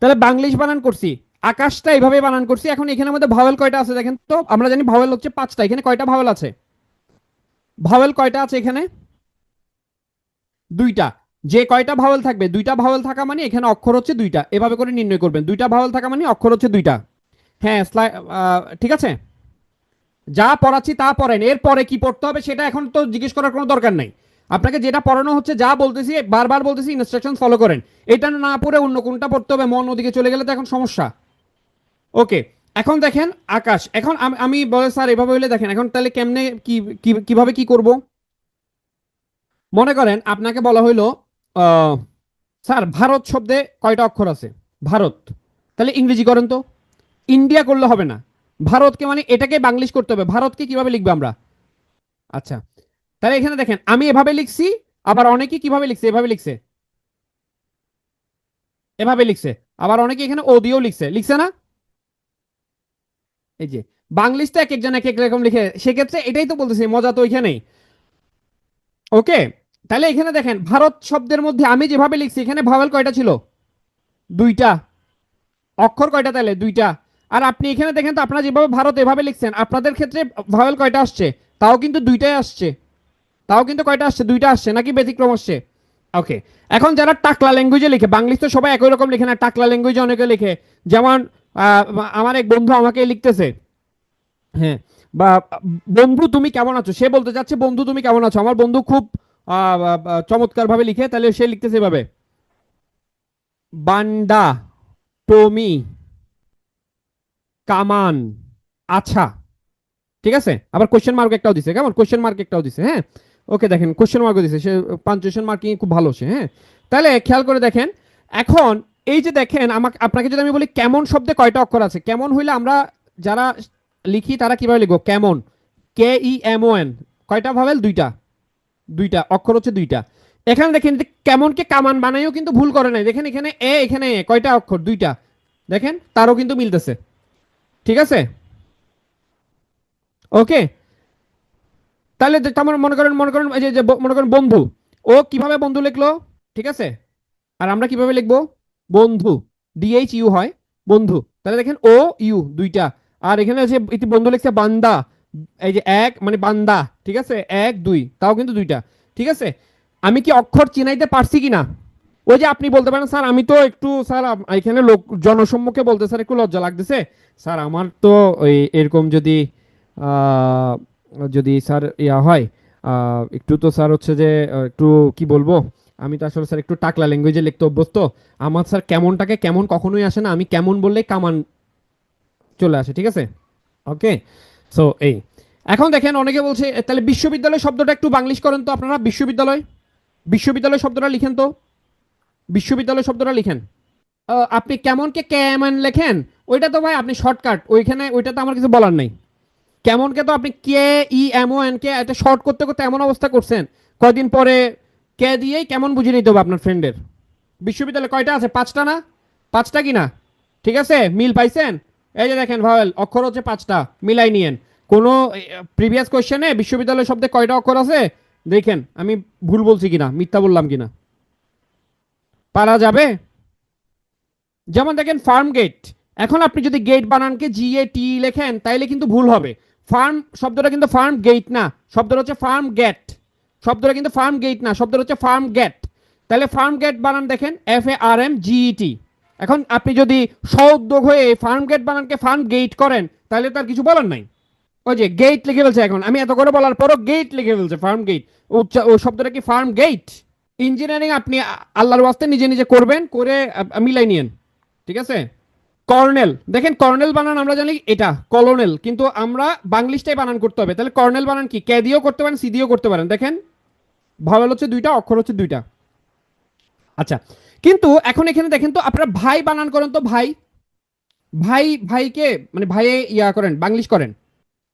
[SPEAKER 1] তাহলে বাংলিশ বানান করছি, আকাশটা এইভাবে বানান করছি। এখন এখানের মধ্যে ভাওয়েল কয়টা আছে দেখেন তো? আমরা জানি ভাওয়েল হচ্ছে 5টা। এখানে কয়টা ভাওয়েল আছে? ভাওয়েল কয়টা আছে এখানে? দুইটা। যে কয়টা ভাওয়েল থাকবে, দুইটা ভাওয়েল থাকা মানে এখানে অক্ষর হচ্ছে দুইটা। এভাবে করে নির্ণয় করবেন, দুইটা ভাওয়েল থাকা মানে অক্ষর হচ্ছে দুইটা। হ্যাঁ, ঠিক আছে। যা পড়াচ্ছি তা পড়েন, এর পরে কি পড়তে হবে সেটা এখন তো জিজ্ঞেস করার কোনো দরকার নাই। আপনাকে যেটা পড়ানো হচ্ছে, যা বলতেছি বারবার বলতেছি, ইনস্ট্রাকশন ফলো করেন। এটা না পড়ে অন্য কোনটা পড়তে হবে, মন ওদিকে চলে গেলে তো এখন সমস্যা। ওকে, এখন দেখেন আকাশ। এখন আমি বলে স্যার এভাবে হইলে দেখেন, এখন তাহলে কেমনে কিভাবে কি করব? মনে করেন আপনাকে বলা হইলো আহ, স্যার ভারত শব্দে কয়টা অক্ষর আছে? ভারত। তাহলে ইংরেজি করেন তো। ইন্ডিয়া করলে হবে না, ভারতকে মানে এটাকে বাংলিশ করতে হবে। ভারতকে কিভাবে লিখবে আমরা? আচ্ছা, তাহলে এখানে দেখেন আমি এভাবে লিখছি, আবার অনেকে কিভাবে লিখছে, এভাবে লিখছে, এভাবে লিখছে। আবার অনেকে এখানে ও দিয়েও লিখছে, লিখছে না? এই যে বাংলিশটা এক একজন এক এক রকম লিখে, সেক্ষেত্রে এটাই তো বলতেছি, মজা তো ওইখানেই। ওকে, তাহলে এখানে দেখেন ভারত শব্দের মধ্যে আমি যেভাবে লিখছি, এখানে ভাওয়েল কয়টা ছিল? দুইটা। অক্ষর কয়টা? তাহলে দুইটা। আর আপনি এখানে দেখেন তো, আপনারা যেভাবে ভারত এভাবে লিখছেন, আপনাদের ক্ষেত্রে ভাওয়েল কয়টা আসছে? তাও কিন্তু দুইটাই আসছে। তাও কিন্তু কয়টা আসছে? দুইটা আসছে, নাকি ব্যতিক্রম আসছে? ওকে, এখন যারা টাকলা ল্যাঙ্গুয়েজে লিখে, বাংলিশ তো সবাই একই রকম লিখে না, টাকলা ল্যাঙ্গুয়েজে অনেকে লিখে। যেমন আহ, আমার এক বন্ধু আমাকে লিখতেছে, হ্যাঁ, বা বন্ধু তুমি কেমন আছো, সে বলতে চাচ্ছে বন্ধু তুমি কেমন আছো। আমার বন্ধু খুব চমৎকার ভাবে লিখে, তাহলে সে লিখতেছে এভাবে, বান্ডা টমি কামান আচ্ছা, ঠিক আছে? আবার কোশ্চেন মার্ক একটাও দিছে, কেমন? কোশ্চেন মার্ক একটাও দিছে, হ্যাঁ। ওকে, দেখেন কোশ্চেন মার্কও দিছে সে, পাঞ্চুয়েশন মার্কিং খুব ভালো সে, হ্যাঁ। তাহলে খেয়াল করে দেখেন, এখন এই যে দেখেন, আমাকে আপনাকে যদি আমি বলি কেমন শব্দে কয়টা অক্ষর আছে, কেমন হইলে আমরা যারা লিখি তারা কিভাবে লিখবো? কেমন, কে ই এম ও এন, কয়টা ভাবেল? দুইটা। দুইটা অক্ষর হচ্ছে দুইটা। এখানে দেখেন কেমনকে কামান বানাইও কিন্তু ভুল করে নাই, দেখেন এখানে এ, এখানে এ, কয়টা অক্ষর? দুইটা। দেখেন তারও কিন্তু মিলতেছে, ঠিক আছে? ওকে, তাহলে তেমন মনে করেন এই মনে করেন বন্ধু, ও কিভাবে বন্ধু লিখলো? ঠিক আছে, আর আমরা কিভাবে লিখবো? বন্ধু, ডিএইচ ইউ হয়, বন্ধু। তাহলে দেখেন ও ইউ দুইটা, আর এখানে আছে ইতি বন্ধু লিখছে বান্দা, এই যে এক মানে বান্দা, ঠিক আছে, এক দুই, তাও কিন্তু দুইটা, ঠিক আছে। আমি কি অক্ষর চিনাইতে পারছি কিনা? ওই যে আপনি বলতে পারেন স্যার আমি তো একটু স্যার এখানে লোক জনসম্মুখে বলতে স্যার একটু লজ্জা লাগতেছে স্যার, আমার তো ওই এরকম যদি আহ, যদি স্যার ইয়া হয় একটু তো স্যার হচ্ছে যে একটু কি বলবো, আমি তো আসলে স্যার একটু টাকলা ল্যাঙ্গুয়েজে লিখতে অভ্যস্ত, আমার স্যার কেমনটাকে কেমন কখনোই আসে না, আমি কেমন বললেই কামান চলে আসে, ঠিক আছে। ওকে, সো এই এখন দেখেন অনেকে বলছে তাহলে বিশ্ববিদ্যালয় শব্দটা একটু বাংলিশ করেন তো আপনারা, বিশ্ববিদ্যালয়, বিশ্ববিদ্যালয় শব্দটা লিখেন তো, বিশ্ববিদ্যালয় শব্দটা লিখেন। আপনি কেমনকে কেমন লেখেন, ওইটা তো ভাই আপনি শর্টকাট, ওইখানে ওইটা তো আমার কিছু বলার নেই। কেমনকে তো আপনি কে E M O N K এটা শর্ট করতে করতে এমন অবস্থা করছেন, কয়দিন পরে কে দিয়েই কেমন বুঝে নিতে হবে আপনার ফ্রেন্ডের। বিশ্ববিদ্যালয় কয়টা আছে, পাঁচটা না, পাঁচটা কি না, ঠিক আছে, মিল পাইছেন? এই যে দেখেন ভাওয়েল অক্ষর হচ্ছে পাঁচটা, মিলাই নিয়েন। কোনো প্রিভিয়াস কোয়েশ্চেনে বিশ্ববিদ্যালয় শব্দে কয়টা অক্ষর আছে দেখেন, আমি ভুল বলছি কিনা, মিথ্যা বললাম কিনা, পারা যাবে। যেমন দেখেন ফার্ম গেট, এখন আপনি যদি গেট বানানকে জি এ টি লেখেন তাইলে কিন্তু ভুল হবে। ফার্ম শব্দটা কিন্তু ফার্ম গেট না, শব্দটা হচ্ছে ফার্ম গেট, শব্দটা কিন্তু ফার্ম গেট না, শব্দটা হচ্ছে ফার্ম গেট। তাহলে ফার্ম গেট বানান দেখেন এফ এ আর এম জি ই টি। এখন আপনি যদি সউদ্যোগ হয়ে ফার্ম গেট বানানকে ফার্ম গেট করেন তাহলে তার কিছু বলার নাই। ওই যে গেট লিখে ফেলছে, এখন আমি এত করে বলার পরও গেট লিখে ফেলছে, ফার্ম গেট, ও শব্দটা কি ফার্ম গেট। ইঞ্জিনিয়ারিং আপনি আল্লাহর ওয়াস্তে নিজে নিজে করবেন, করে মিলাই নিয়েন, ঠিক আছে। কর্নেল, দেখেন কর্নেল বানান আমরা জানি এটা কলোনেল, কিন্তু আমরা বাংলিশটাই বানান করতে হবে। তাহলে কর্নেল বানান কি, কে দিয়েও করতে পারেন, সি দিয়েও করতে পারেন। দেখেন ভাওয়েল হচ্ছে দুইটা, অক্ষর হচ্ছে দুইটা। আচ্ছা, কিন্তু এখন এখানে দেখেন তো আপনারা ভাই বানান করেন তো, ভাই, ভাই, ভাইকে মানে ভাইয়ে ইয়া করেন, বাংলিশ করেন।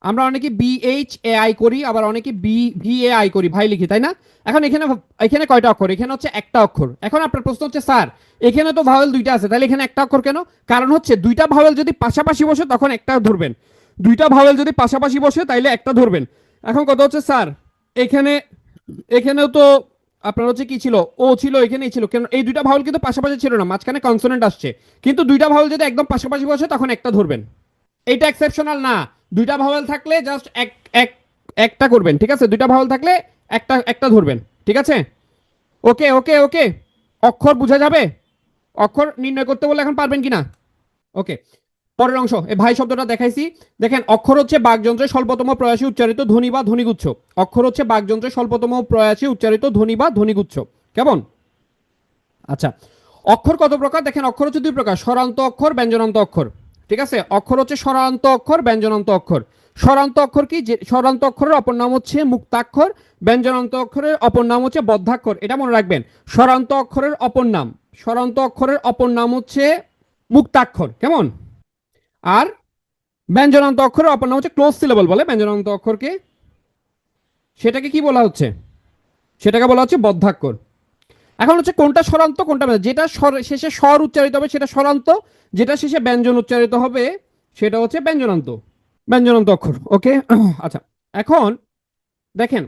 [SPEAKER 1] আমরা অনেকে বি এইচ এ আই করি, আবার অনেকে বি ভি এ আই করি, ভাই লিখি, তাই না? এখন এখানে এখানে কয়টা অক্ষর, এখানে হচ্ছে একটা অক্ষর। এখন আপনার প্রশ্ন হচ্ছে স্যার এখানে তো ভাওয়েল দুইটা আছে, তাহলে এখানে একটা অক্ষর কেন? কারণ হচ্ছে দুইটা ভাওয়েল যদি পাশাপাশি বসে তখন একটা ধরবেন, দুইটা ভাওয়েল যদি পাশাপাশি বসে তাইলে একটা ধরবেন। এখন কথা হচ্ছে স্যার এখানে, এখানেও তো আপনার হচ্ছে কি ছিল, ও ছিল, এখানেই ছিল, কেন এই দুইটা ভাওয়েল কিন্তু পাশাপাশি ছিল না, মাঝখানে কনসোনেন্ট আসছে, কিন্তু দুইটা ভাওয়েল যদি একদম পাশাপাশি বসে তখন একটা ধরবেন। এইটা এক্সেপশনাল না, দুইটা ভাওয়েল থাকলে জাস্ট এক এক একটা করবেন, ঠিক আছে, দুইটা ভাওয়েল থাকলে একটা একটা ধরবেন, ঠিক আছে। ওকে ওকে ওকে, অক্ষর বোঝা যাবে, অক্ষর নির্ণয় করতে বলে এখন পারবেন কিনা? ওকে, পরের অংশ এই ভাই শব্দটা দেখাইছি। দেখেন অক্ষর হচ্ছে বাকযন্ত্রের স্বল্পতম প্রয়াসী উচ্চারিত ধ্বনি বা ধ্বনিগুচ্ছ, অক্ষর হচ্ছে বাকযন্ত্রের স্বল্পতম প্রয়াসী উচ্চারিত ধ্বনি বা ধ্বনিগুচ্ছ, কেমন? আচ্ছা, অক্ষর কত প্রকার দেখেন, অক্ষর হচ্ছে দুই প্রকার, স্বরান্ত অক্ষর, ব্যঞ্জনান্ত অক্ষর, ঠিক আছে। অক্ষর হচ্ছে স্বরান্ত অক্ষর, ব্যঞ্জনান্ত অক্ষর। স্বরান্ত অক্ষর কি, যে স্বরান্ত অক্ষরের অপর নাম হচ্ছে মুক্তাক্ষর, ব্যঞ্জনান্ত অক্ষরের অপর নাম হচ্ছে বদ্ধাক্ষর, এটা মনে রাখবেন। স্বরান্ত অক্ষরের অপর নাম, স্বরান্ত অক্ষরের অপর নাম হচ্ছে মুক্তাক্ষর, কেমন? আর ব্যঞ্জনান্ত অক্ষরের অপর নাম হচ্ছে ক্লোজ সিলেবল বলে ব্যঞ্জনান্ত অক্ষরকে, সেটাকে কি বলা হচ্ছে, সেটাকে বলা হচ্ছে বদ্ধাক্ষর। এখন হচ্ছে কোনটা স্বরান্ত কোনটা যেটা শেষে স্বর উচ্চারিত হবে সেটা স্বরান্ত, যেটা শেষে ব্যঞ্জন উচ্চারিত হবে সেটা হচ্ছে ব্যঞ্জনান্ত, ব্যঞ্জনান্ত অক্ষর, ওকে। আচ্ছা, এখন দেখেন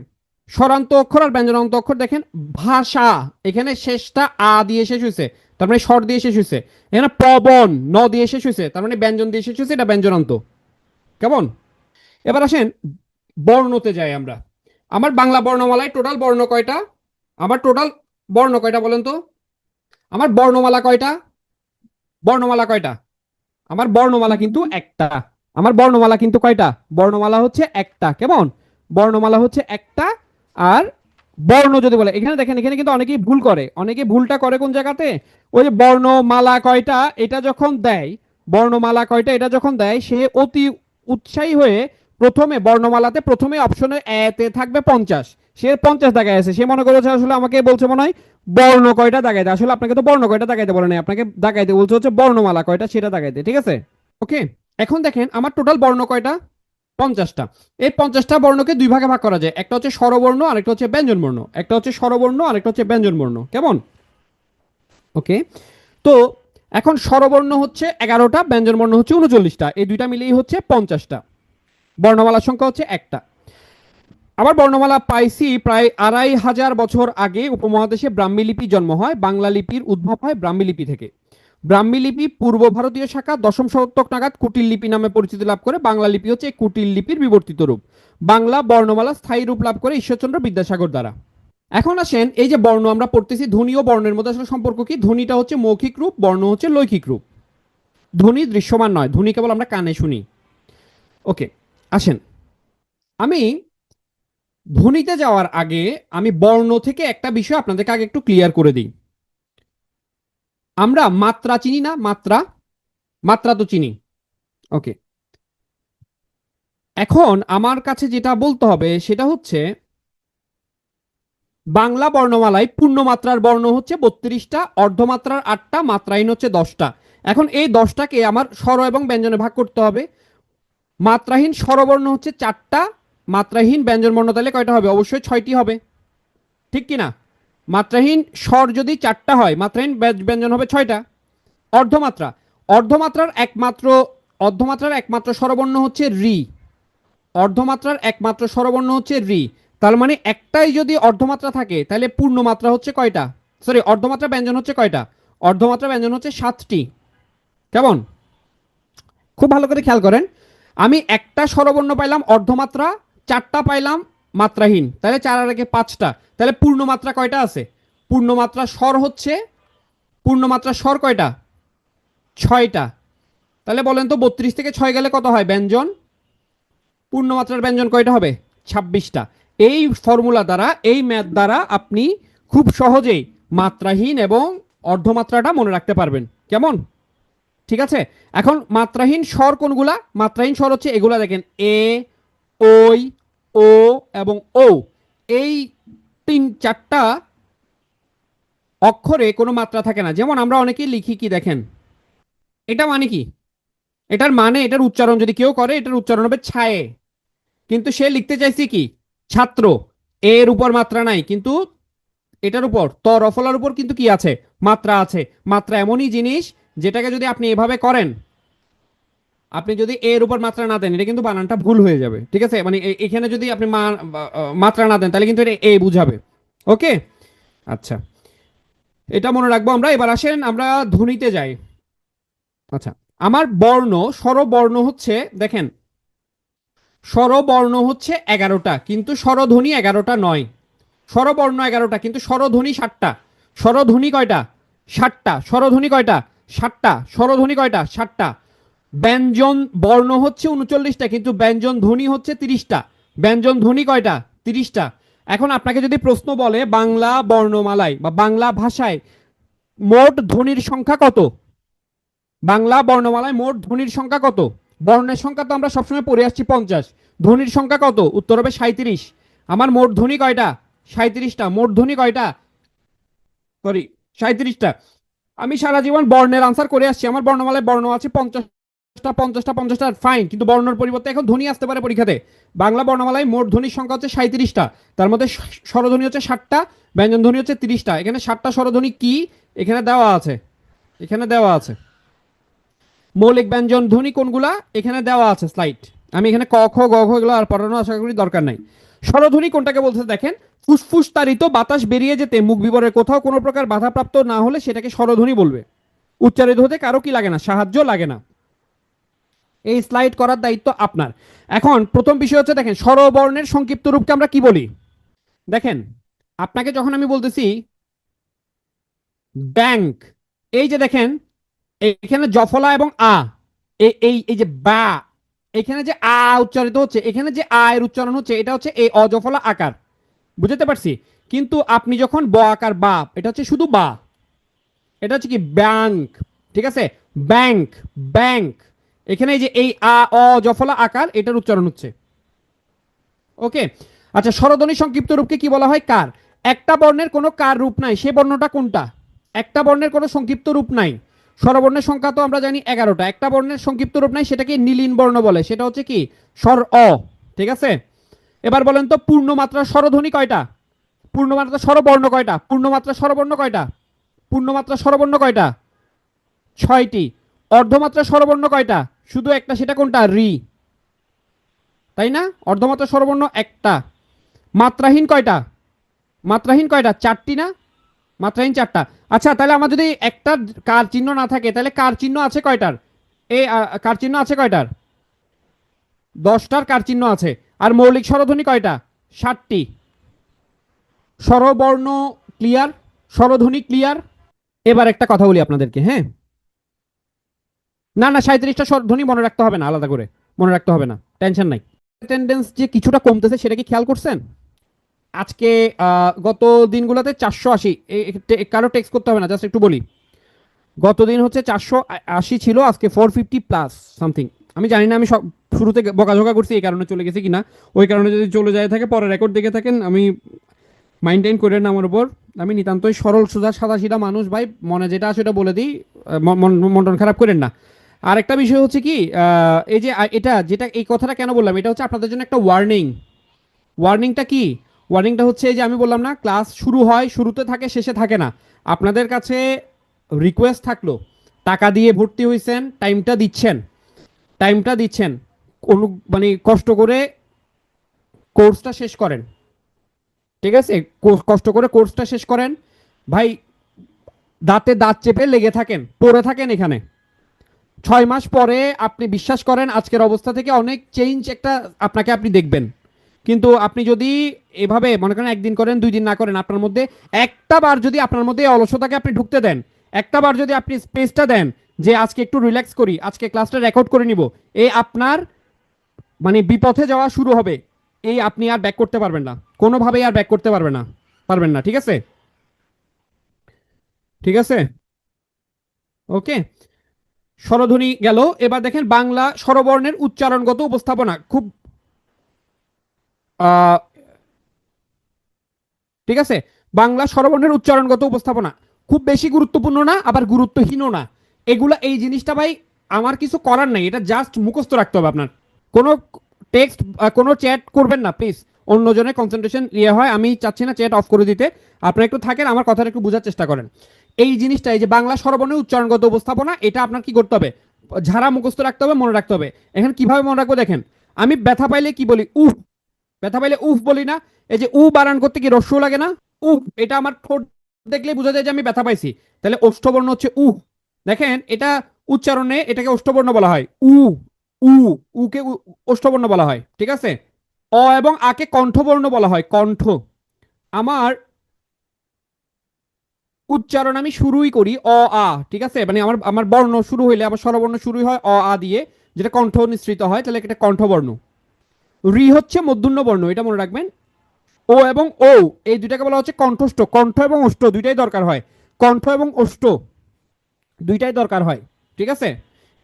[SPEAKER 1] স্বরান্ত অক্ষর আর ব্যঞ্জনান্ত অক্ষর, দেখেন ভাষা, এখানে শেষটা আ দিয়ে শেষ হয়েছে, তার মানে স্বর দিয়ে শেষ হয়েছে। এখানে পবন ন দিয়ে শেষ হয়েছে, তার মানে ব্যঞ্জন দিয়ে শেষ হয়েছে, এটা ব্যঞ্জনান্ত, কেমন? এবার আসেন বর্ণতে যাই আমরা। আমার বাংলা বর্ণমালায় টোটাল বর্ণ কয়টা, আমার টোটাল বর্ণ কয়টা বলেন তো, আমার বর্ণমালা কয়টা, বর্ণমালা কয়টা? আমার বর্ণমালা কিন্তু একটা, আমার বর্ণমালা কিন্তু কয়টা, বর্ণমালা হচ্ছে একটা, কেমন? বর্ণমালা হচ্ছে একটা। আর বর্ণ যদি বলে, এখানে দেখেন এখানে কিন্তু অনেকেই ভুল করে, অনেকে ভুলটা করে কোন জায়গাতে, ওই যে বর্ণমালা কয়টা এটা যখন দেয়, বর্ণমালা কয়টা এটা যখন দেয়, সে অতি উৎসাহী হয়ে প্রথমে বর্ণমালাতে প্রথমে অপশনে এতে থাকবে 50, সে 50 দাগায় আছে, সে মনে করেছে আসলে আমাকে বলছে মনে হয় বর্ণ কয়টা দাগাইতে, আসলে আপনাকে তো বর্ণ কয়টা দাগাইতে বলে নাই, আপনাকে দাগাইতে বলছে হচ্ছে বর্ণমালা কয়টা সেটা দাগাইতে, ঠিক আছে। ওকে, এখন দেখেন আমার টোটাল বর্ণ কয়টা, 50টা। এই 50টা বর্ণকে দুই ভাগে ভাগ করা যায়, একটা হচ্ছে স্বরবর্ণ আর একটা হচ্ছে ব্যঞ্জন বর্ণ, একটা হচ্ছে স্বরবর্ণ আর একটা হচ্ছে ব্যঞ্জন বর্ণ, কেমন? ওকে, তো এখন স্বরবর্ণ হচ্ছে 11টা, ব্যঞ্জন বর্ণ হচ্ছে 39টা, এই দুইটা মিলেই হচ্ছে 50টা, বর্ণমালার সংখ্যা হচ্ছে একটা। আবার বর্ণমালা পাইছি প্রায় 2500 বছর আগে উপমহাদেশে ব্রাহ্মী লিপি জন্ম হয়, বাংলা লিপির উদ্ভব হয় ব্রাহ্মী লিপি থেকে। ব্রাহ্মী লিপি পূর্ব ভারতীয় শাখা দশম শতক নাগাদ কুটিল লিপি নামে পরিচিতি লাভ করে। বাংলা লিপি হচ্ছে কুটিল লিপির বিবর্তিত রূপ। বাংলা বর্ণমালা স্থায়ী রূপ লাভ করে ঈশ্বরচন্দ্র বিদ্যাসাগর দ্বারা। এখন আসেন, এই যে বর্ণ আমরা পড়তেছি, ধ্বনি ও বর্ণের মধ্যে আসলে সম্পর্ক কি? ধ্বনিটা হচ্ছে মৌখিক রূপ, বর্ণ হচ্ছে লৈখিক রূপ। ধ্বনি দৃশ্যমান নয়, ধ্বনি কেবল আমরা কানে শুনি। ওকে, আসেন আমি ধ্বনিতে যাওয়ার আগে আমি বর্ণ থেকে একটা বিষয় আপনাদেরকে আগে একটু ক্লিয়ার করে দিই। আমরা মাত্রা চিনি না? মাত্রা, মাত্রা তো চিনি। ওকে, এখন আমার কাছে যেটা বলতে হবে সেটা হচ্ছে বাংলা বর্ণমালায় পূর্ণমাত্রার বর্ণ হচ্ছে 32টা, অর্ধমাত্রার 8টা, মাত্রাহীন হচ্ছে 10টা। এখন এই 10টাকে আমার স্বর এবং ব্যঞ্জনে ভাগ করতে হবে। মাত্রাহীন স্বরবর্ণ হচ্ছে 4টা, মাত্রাহীন ব্যঞ্জন বর্ণ তাহলে কয়টা হবে? অবশ্যই 6টি হবে, ঠিক কি না? মাত্রাহীন স্বর যদি 4টা হয়, মাত্রাহীন ব্যঞ্জন হবে 6টা। অর্ধমাত্রা, অর্ধমাত্রার একমাত্র স্বরবর্ণ হচ্ছে রি। অর্ধমাত্রার একমাত্র স্বরবর্ণ হচ্ছে রি। তার মানে একটাই যদি অর্ধমাত্রা থাকে তাহলে পূর্ণমাত্রা হচ্ছে কয়টা? সরি, অর্ধমাত্রা ব্যঞ্জন হচ্ছে কয়টা? অর্ধমাত্রা ব্যঞ্জন হচ্ছে 7টি। কেমন? খুব ভালো করে খেয়াল করেন, আমি একটা স্বরবর্ণ পাইলাম অর্ধমাত্রা, 4টা পাইলাম মাত্রাহীন, তাহলে 4 আর 5টা। তাহলে পূর্ণমাত্রা কয়টা আছে? পূর্ণমাত্রা স্বর হচ্ছে, পূর্ণমাত্রা স্বর কয়টা? 6টা। তাহলে বলেন তো 32 থেকে 6 গেলে কত হয় ব্যঞ্জন? পূর্ণমাত্রার ব্যঞ্জন কয়টা হবে? 26টা। এই ফর্মুলা দ্বারা, এই ম্যাথ দ্বারা আপনি খুব সহজেই মাত্রাহীন এবং অর্ধমাত্রাটা মনে রাখতে পারবেন। কেমন? ঠিক আছে। এখন মাত্রাহীন স্বর কোনগুলা? মাত্রাহীন স্বর হচ্ছে এগুলা, দেখেন এ, ওই, ও এবং ও। এই 3-4টা অক্ষরে কোনো মাত্রা থাকে না। যেমন আমরা অনেকেই লিখি কি, দেখেন এটা মানে কি? এটার মানে, এটার উচ্চারণ যদি কেউ করে, এটার উচ্চারণ হবে ছায়ে, কিন্তু সে লিখতে চাইছে কি? ছাত্র। এর উপর মাত্রা নাই, কিন্তু এটার উপর রফলার উপর কিন্তু কি আছে? মাত্রা আছে। মাত্রা এমনই জিনিস যেটাকে যদি আপনি এভাবে করেন, আপনি যদি এর উপর মাত্রা না দেন, এটা কিন্তু বানানটা ভুল হয়ে যাবে। ঠিক আছে, মানে এখানে যদি আপনি মাত্রা না দেন তাহলে কিন্তু এটা এ বুঝাবে। ওকে, আচ্ছা, এটা মনে রাখবো আমরা। এবার আসেন আমরা ধ্বনিতে যাই। আচ্ছা, আমার বর্ণ, স্বরবর্ণ হচ্ছে, দেখেন স্বরবর্ণ হচ্ছে 11টা, কিন্তু স্বরধ্বনি 11টা নয়। স্বরবর্ণ 11টা, কিন্তু স্বরধ্বনি 7টা। স্বরধ্বনি কয়টা? 7টা। স্বরধ্বনি কয়টা? 7টা। স্বরধ্বনি কয়টা? 7টা। ব্যঞ্জন বর্ণ হচ্ছে 39টা, কিন্তু ব্যঞ্জন ধ্বনি হচ্ছে 30টা। ব্যঞ্জন ধ্বনি কয়টা? 30টা। এখন আপনাকে যদি প্রশ্ন বলে বাংলা বর্ণমালায় বা বাংলা ভাষায় মোট ধ্বনির সংখ্যা কত? বাংলা বর্ণমালায় মোট ধ্বনির সংখ্যা কত? বর্ণের সংখ্যা তো আমরা সবসময় পড়ে আসছি 50। ধ্বনির সংখ্যা কত? উত্তর হবে 37। আমার মোট ধ্বনি কয়টা? 37টা। মোট ধ্বনি কয়টা? সরি, 37টা। আমি সারা জীবন বর্ণের আনসার করে আসছি, আমার বর্ণমালায় বর্ণ আছে 50টা, 50টা, 50টা, ফাইন, কিন্তু বর্ণের পরিবর্তে এখন ধ্বনি আসতে পারে পরীক্ষাতে। বাংলা বর্ণমালায় মোট ধ্বনির সংখ্যা হচ্ছে 37টা, তার মধ্যে স্বরধ্বনি হচ্ছে 7টা, ব্যঞ্জন ধ্বনি হচ্ছে 30টা। এখানে 7টা স্বরধ্বনি কি? এখানে দেওয়া আছে, এখানে দেওয়া আছে। মৌলিক ব্যঞ্জন ধ্বনি কোনগুলা? এখানে দেওয়া আছে স্লাইড। আমি এখানে ক খ গ ঘ এগুলো আর পড়ানো আশা করি দরকার নাই। স্বরধ্বনি কোনটাকে বলতে, দেখেন ফুসফুস তাড়িত বাতাস বেরিয়ে যেতে মুখ বিবরের কোথাও কোনো প্রকার বাধাপ্রাপ্ত না হলে সেটাকে স্বরধ্বনি বলবে। উচ্চারিত হতে কারো কি লাগে না? সাহায্য লাগে না। এই স্লাইড করার দায়িত্ব আপনার। এখন প্রথম বিষয় হচ্ছে, দেখেন স্বরবর্ণের সংক্ষিপ্ত রূপকে আমরা কি বলি? দেখেন, আপনাকে যখন আমি বলতেছি ব্যাংক, এই যে দেখেন এখানে জফলা এবং আ, এই এই এই যে বা, এখানে যে আ উচ্চারিত হচ্ছে, এখানে যে আ এর উচ্চারণ হচ্ছে, এটা হচ্ছে এই অজফলা আকার। বুঝতে পারছি? কিন্তু আপনি যখন ব আকার বা, এটা হচ্ছে শুধু বা, এটা হচ্ছে কি ব্যাংক। ঠিক আছে, ব্যাংক, ব্যাংক। এখানে এই যে এই আ অজফলা আকার, এটার উচ্চারণ হচ্ছে। ওকে, আচ্ছা, স্বরধ্বনি সংক্ষিপ্ত রূপকে কি বলা হয়? কার। একটা বর্ণের কোনো কার রূপ নাই, সে বর্ণটা কোনটা? একটা বর্ণের কোনো সংক্ষিপ্ত রূপ নাই। স্বরবর্ণের সংখ্যা তো আমরা জানি 11টা। একটা বর্ণের সংক্ষিপ্ত রূপ নাই, সেটাকে নীলিন বর্ণ বলে, সেটা হচ্ছে কি? স্বর অ। ঠিক আছে, এবার বলেন তো পূর্ণমাত্রা স্বরধ্বনি কয়টা? পূর্ণমাত্রা স্বরবর্ণ কয়টা? পূর্ণমাত্রা স্বরবর্ণ কয়টা? পূর্ণমাত্রা স্বরবর্ণ কয়টা? 6টি। অর্ধমাত্রা স্বরবর্ণ কয়টা? শুধু একটা, সেটা কোনটা? রি। তাই না? অর্ধমাত্রা স্বরবর্ণ একটা। মাত্রাহীন কয়টা? মাত্রাহীন কয়টা? 4টি না? মাত্রাহীন চারটা। আচ্ছা, তাহলে আমার যদি একটা কার চিহ্ন না থাকে, তাহলে কার চিহ্ন আছে কয়টার? এই কার চিহ্ন আছে কয়টার? 10টার কার চিহ্ন আছে। আর মৌলিক স্বরধ্বনি কয়টা? 7টি। স্বরবর্ণ ক্লিয়ার, স্বরধ্বনি ক্লিয়ার। এবার একটা কথা বলি আপনাদেরকে, হ্যাঁ? না না, 37টা স্বরধ্বনি মনে রাখতে হবে না, আলাদা করে মনে রাখতে হবে না, টেনশন নাই। অ্যাটেন্ডেন্স যে কিছুটা কমতেছে সেটা কি খেয়াল করছেন? আজকে গত দিনগুলোতে 480, কারো টেক্সট করতে হবে না, জাস্ট একটু বলি। গতদিন হচ্ছে 480 ছিল, আজকে 450 প্লাস সামথিং। আমি জানি না, আমি সব শুরুতে বকাঝকা করছি এই কারণে চলে গেছি কিনা। ওই কারণে যদি চলে যায় থাকে, পরে রেকর্ড দেখে থাকেন, আমি মাইন্টেন করেন আমার উপর। আমি নিতান্তই সরল সোজা সাদা সিধা মানুষ ভাই, মনে যেটা আছে ওটা বলে দিই, মন টন খারাপ করেন না। আর একটা বিষয় হচ্ছে কি, এই যে এটা যেটা, এই কথাটা কেন বললাম, এটা হচ্ছে আপনাদের জন্য একটা ওয়ার্নিং। ওয়ার্নিংটা কি? ওয়ার্নিংটা হচ্ছে এই যে আমি বললাম না, ক্লাস শুরু হয়, শুরুতে থাকে, শেষে থাকে না। আপনাদের কাছে রিকোয়েস্ট থাকলো, টাকা দিয়ে ভর্তি হয়েছেন, টাইমটা দিচ্ছেন, মানে কষ্ট করে কোর্সটা শেষ করেন। ঠিক আছে, কষ্ট করে কোর্সটা শেষ করেন ভাই। দাঁতে দাঁত চেপে লেগে থাকেন, পড়ে থাকেন এখানে। 6 মাস পরে আপনি বিশ্বাস করেন আজকের অবস্থা থেকে অনেক চেঞ্জ একটা আপনাকে আপনি দেখবেন। কিন্তু আপনি যদি এভাবে মনে করেন, একদিন করেন, 2 দিন না করেন, আপনার মধ্যে একটা বার যদি আপনার মধ্যে এই অলসতাকে আপনি ঢুকতে দেন, একটা বার যদি আপনি স্পেসটা দেন যে আজকে একটু রিল্যাক্স করি, আজকে ক্লাসটা রেকর্ড করে নিব, এই আপনার মানে বিপথে যাওয়া শুরু হবে। এই আপনি আর ব্যাক করতে পারবেন না, কোনোভাবেই আর ব্যাক করতে পারবেন না। ঠিক আছে, ঠিক আছে, ওকে। স্বরধ্বনি গেল। এবার দেখেন বাংলা স্বরবর্ণের উচ্চারণগত উপস্থাপনা, খুব আহ, ঠিক আছে। বাংলা স্বরবর্ণের উচ্চারণগত উপস্থাপনা খুব বেশি গুরুত্বপূর্ণ না, আবার গুরুত্বহীনও না। এগুলা, এই জিনিসটা ভাই আমার কিছু করার নাই, এটা জাস্ট মুখস্থ রাখতে হবে আপনার। কোনো টেক্সট, কোনো চ্যাট করবেন না প্লিজ, অন্যজনের কনসেন্ট্রেশন ইয়ে হয়। আমি চাচ্ছি না চ্যাট অফ করে দিতে, আপনারা একটু থাকেন, আমার কথাটা একটু বোঝার চেষ্টা করেন। এই জিনিসটা, এই যে বাংলা স্বরবর্ণের উচ্চারণগত উপস্থাপনা, এটা আপনার কি করতে হবে? ঝাড়া মুখস্থ রাখতে হবে, মনে রাখতে হবে। এখন কিভাবে মনে রাখবো দেখেন, আমি ব্যথা পাইলে কি বলি? উফ। ব্যথা পাইলে উফ বলি না? এই যে বানান করতে কি রস্য লাগে না? উফ, এটা আমার ঠোঁট দেখলে বোঝা যায় যে আমি ব্যথা পাইছি। তাহলে ওষ্ঠবর্ণ হচ্ছে উ। দেখেন এটা উচ্চারণে এটাকে ওষ্ঠবর্ণ বলা হয়, উ। উ, উকে ওষ্ঠবর্ণ বলা হয়, ঠিক আছে। অ এবং আকে কণ্ঠবর্ণ বলা হয়, কণ্ঠ। আমার উচ্চারণ আমি শুরুই করি আ, ঠিক আছে, মানে আমার আমার বর্ণ শুরু হইলে, আমার স্বরবর্ণ শুরু হয় আ দিয়ে, যেটা কণ্ঠ নিঃসৃত হয়, তাহলে এটা কণ্ঠবর্ণ। রি হচ্ছে মূর্ধন্য বর্ণ, এটা মনে রাখবেন। ও এবং ও, এই দুইটাকে বলা হচ্ছে কণ্ঠস্থ। কণ্ঠ এবং ওষ্ঠ দুইটাই দরকার হয়, কণ্ঠ এবং ওষ্ঠ দুইটাই দরকার হয়, ঠিক আছে।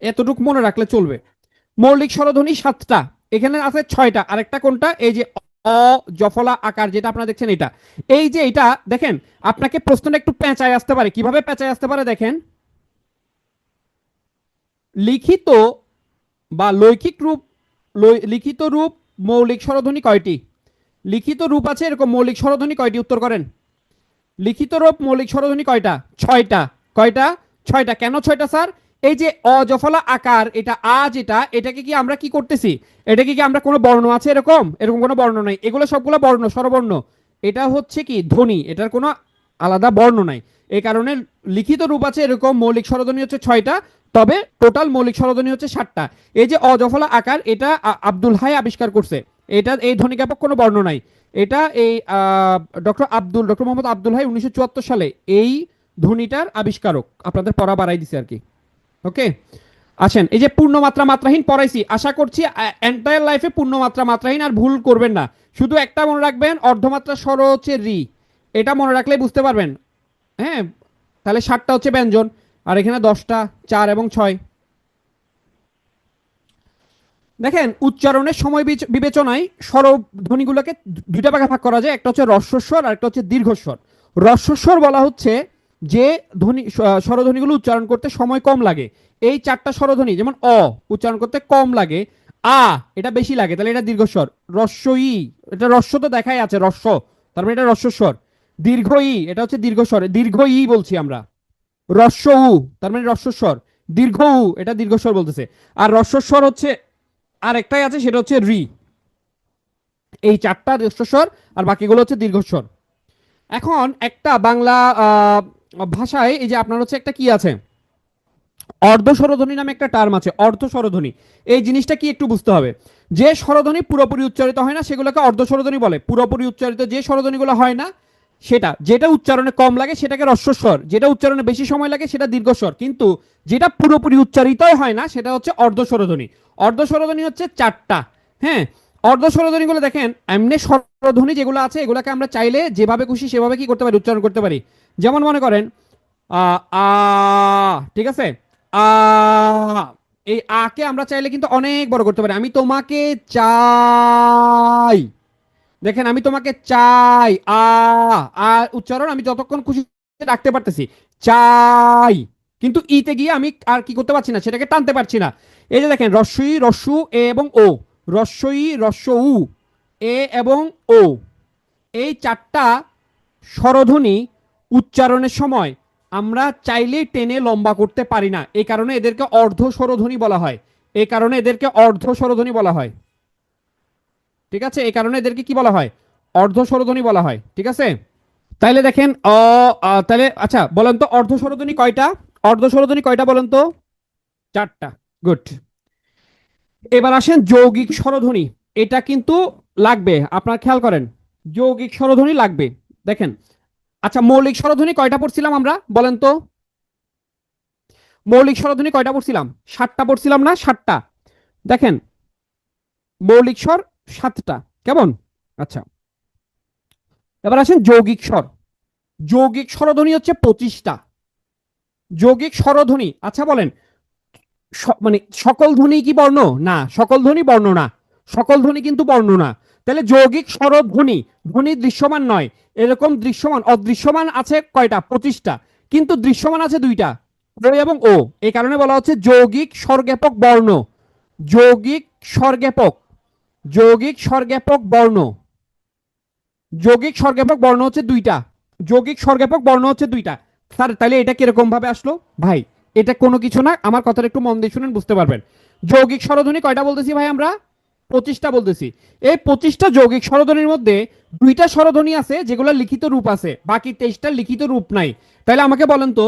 [SPEAKER 1] এতটুকু মনে রাখলে চলবে। মৌলিক স্বরধ্বনি 7টা, এখানে আছে 6টা। আরেকটা কোনটা? এই যে অ জফলা আকার, যেটা আপনারা দেখছেন এটা। এই যে এটা দেখেন, আপনাকে প্রশ্নটা একটু পেঁচায় আসতে পারে। কিভাবে পেঁচায় আসতে পারে দেখেন, লিখিত বা লৈখিক রূপ, লিখিত রূপ মৌলিক স্বরধ্বনি কয়টি? লিখিত রূপ আছে এরকম, মৌলিক স্বরধ্বনি কয়টি? উত্তর করেন। লিখিত রূপ মৌলিক স্বরধ্বনি কয়টা? 6টা। কয়টা? 6টা। কেন 6টা স্যার? এই যে অজফলা আকার, এটা যেটা, এটাকে কি আমরা কি করতেছি? এটাকে কি আমরা কোনো বর্ণ আছে এরকম? এরকম কোনো বর্ণ নাই, এগুলো সবগুলো বর্ণ, স্বরবর্ণ। এটা হচ্ছে কি ধ্বনি, এটার কোনো আলাদা বর্ণ নাই। এই কারণে লিখিত রূপ আছে এরকম, মৌলিক স্বরধ্বনি হচ্ছে 6টা, তবে টোটাল মৌলিক স্বরধ্বনি হচ্ছে 7টা। এই যে অজফলা আকার, এটা আব্দুল হাই আবিষ্কার করছে। এটা এই ধ্বনিজ্ঞাপক কোনো বর্ণ নাই। এটা এই ডক্টর মোহাম্মদ আব্দুল হাই 1974 সালে এই ধ্বনিটার আবিষ্কারক, আপনাদের পড়া বাড়াই দিছে আর কি, ওকে। আসেন, এই যে পূর্ণমাত্রা মাত্রাহীন পড়াইছি, আশা করছি এন্টায়ার লাইফে পূর্ণমাত্রা মাত্রাহীন আর ভুল করবেন না। শুধু একটা মনে রাখবেন, অর্ধমাত্রা স্বর হচ্ছে রি, এটা মনে রাখলেই বুঝতে পারবেন, হ্যাঁ। তাহলে 7টা হচ্ছে ব্যঞ্জন, আর এখানে 10টা, 4 এবং 6। দেখেন উচ্চারণের সময় বিবেচনায় স্বরধ্বনিগুলোকে দুইটা ভাগে ভাগ করা যায়, একটা হচ্ছে হ্রস্বস্বর আর একটা হচ্ছে দীর্ঘস্বর। হ্রস্বস্বর বলা হচ্ছে যে ধ্বনি, স্বরধ্বনিগুলো উচ্চারণ করতে সময় কম লাগে। এই 4টা স্বরধ্বনি, যেমন অ উচ্চারণ করতে কম লাগে, আ এটা বেশি লাগে, তাহলে এটা দীর্ঘস্বর। হ্রস্ব ই, এটা হ্রস্ব তো দেখাই আছে, হ্রস্ব, তার মানে এটা হ্রস্বস্বর। দীর্ঘ ই, এটা হচ্ছে দীর্ঘস্বর, দীর্ঘ ই বলছি আমরা। হ্রস্ব উ, তার মানে হ্রস্বস্বর। দীর্ঘ উ, এটা দীর্ঘস্বর বলতেছে। আর হ্রস্বস্বর হচ্ছে আর একটাই আছে, সেটা হচ্ছে রি। এই 4টা হ্রস্বস্বর, আর বাকিগুলো হচ্ছে দীর্ঘস্বর। এখন একটা বাংলা ভাষায় এই যে আপনার হচ্ছে একটা কি আছে, অর্ধ স্বরধ্বনি নামে একটা টার্ম আছে, অর্ধ স্বরধ্বনি। এই জিনিসটা কি একটু বুঝতে হবে। যে স্বরধ্বনি পুরোপুরি উচ্চারিত হয় না সেগুলোকে অর্ধ স্বরধ্বনি বলে। পুরোপুরি উচ্চারিত যে স্বরধ্বনিগুলো হয় না, সেটা যেটা উচ্চারণে কম লাগে সেটাকে হ্রস্বস্বর, যেটা উচ্চারণে বেশি সময় লাগে সেটা দীর্ঘস্বর, কিন্তু যেটা পুরোপুরি উচ্চারিতই হয় না সেটা হচ্ছে অর্ধ স্বরধ্বনি। অর্ধ স্বরধ্বনি হচ্ছে চারটা। হ্যাঁ, অর্ধ স্বরধ্বনিগুলো দেখেন, এমনি স্বরধ্বনি যেগুলো আছে এগুলোকে আমরা চাইলে যেভাবে খুশি সেভাবে কি করতে পারি, উচ্চারণ করতে পারি। যেমন মনে করেন আ আ, ঠিক আছে, আ, এই আ কে আমরা চাইলে কিন্তু অনেক বড় করতে পারি। আমি তোমাকে চাই, দেখেন আমি তোমাকে চাই, আ উচ্চারণ আমি যতক্ষণ খুশি রাখতে পারতেছি, চাই। কিন্তু ইতে গিয়ে আমি আর কি করতে পারছি না, সেটাকে টানতে পারছি না। এই যে দেখেন, রস্বই রস্যু এ এবং ও, রস্বই রস্য উ, এ এবং ও, এই চারটা স্বরধ্বনি উচ্চারণের সময় আমরা চাইলেই টেনে লম্বা করতে পারি না। এই কারণে এদেরকে অর্ধ স্বরধ্বনি বলা হয়। এই কারণে এদেরকে অর্ধ স্বরধ্বনি বলা হয়। ঠিক আছে, এই কারণে এদেরকে কি বলা হয়, অর্ধ স্বরধ্বনি বলা হয়। ঠিক আছে, তাইলে দেখেন তাহলে আচ্ছা বলেন তো অর্ধ স্বরধ্বনি কয়টা, অর্ধ স্বরধ্বনি কয়টা বলেন তো? চারটা। গুড। এবার আসেন যৌগিক স্বরধ্বনি। এটা কিন্তু লাগবে, আপনার খেয়াল করেন, যৌগিক স্বরধ্বনি লাগবে। দেখেন, আচ্ছা মৌলিক স্বরধ্বনি কয়টা পড়ছিলাম আমরা বলেন তো? মৌলিক স্বরধ্বনি কয়টা পড়ছিলাম? সাতটা পড়ছিলাম না, সাতটা। দেখেন, মৌলিক স্বর সাতটা, কেমন? আচ্ছা, এবার আসেন যৌগিক স্বর। যৌগিক স্বরধ্বনি হচ্ছে 25টা। যৌগিক স্বরধ্বনি, আচ্ছা বলেন, মানে সকল ধ্বনি কি বর্ণ? না, সকল ধ্বনি বর্ণ না। সকল ধ্বনি কিন্তু বর্ণ না। তাহলে যৌগিক স্বরধ্বনি, ধ্বনি দৃশ্যমান নয়, এরকম দৃশ্যমান অদৃশ্যমান আছে কয়টা? 25টা। কিন্তু দৃশ্যমান আছে দুইটা, ও এবং ও। এই কারণে বলা হচ্ছে যৌগিক স্বরজ্ঞাপক বর্ণ। যৌগিক স্বরজ্ঞাপক, যৌগিক স্বরজ্ঞাপক বর্ণ, যৌগিক স্বরজ্ঞাপক বর্ণ হচ্ছে দুইটা। যৌগিক স্বরজ্ঞাপক বর্ণ হচ্ছে দুইটা। স্যার তাহলে এটা কিরকম ভাবে আসলো? ভাই, এটা কোনো কিছু না, আমার কথাটা একটু মন দিয়ে শুনেন, বুঝতে পারবেন। যৌগিক স্বরধ্বনি কয়টা বলতেছি ভাই আমরা? 25টা বলতেছি। এই 25টা যৌগিক স্বরধ্বনির মধ্যে দুইটা স্বরধ্বনি আছে যেগুলো লিখিত রূপ আছে, বাকি 23টা লিখিত রূপ নাই। তাহলে আমাকে বলেন তো,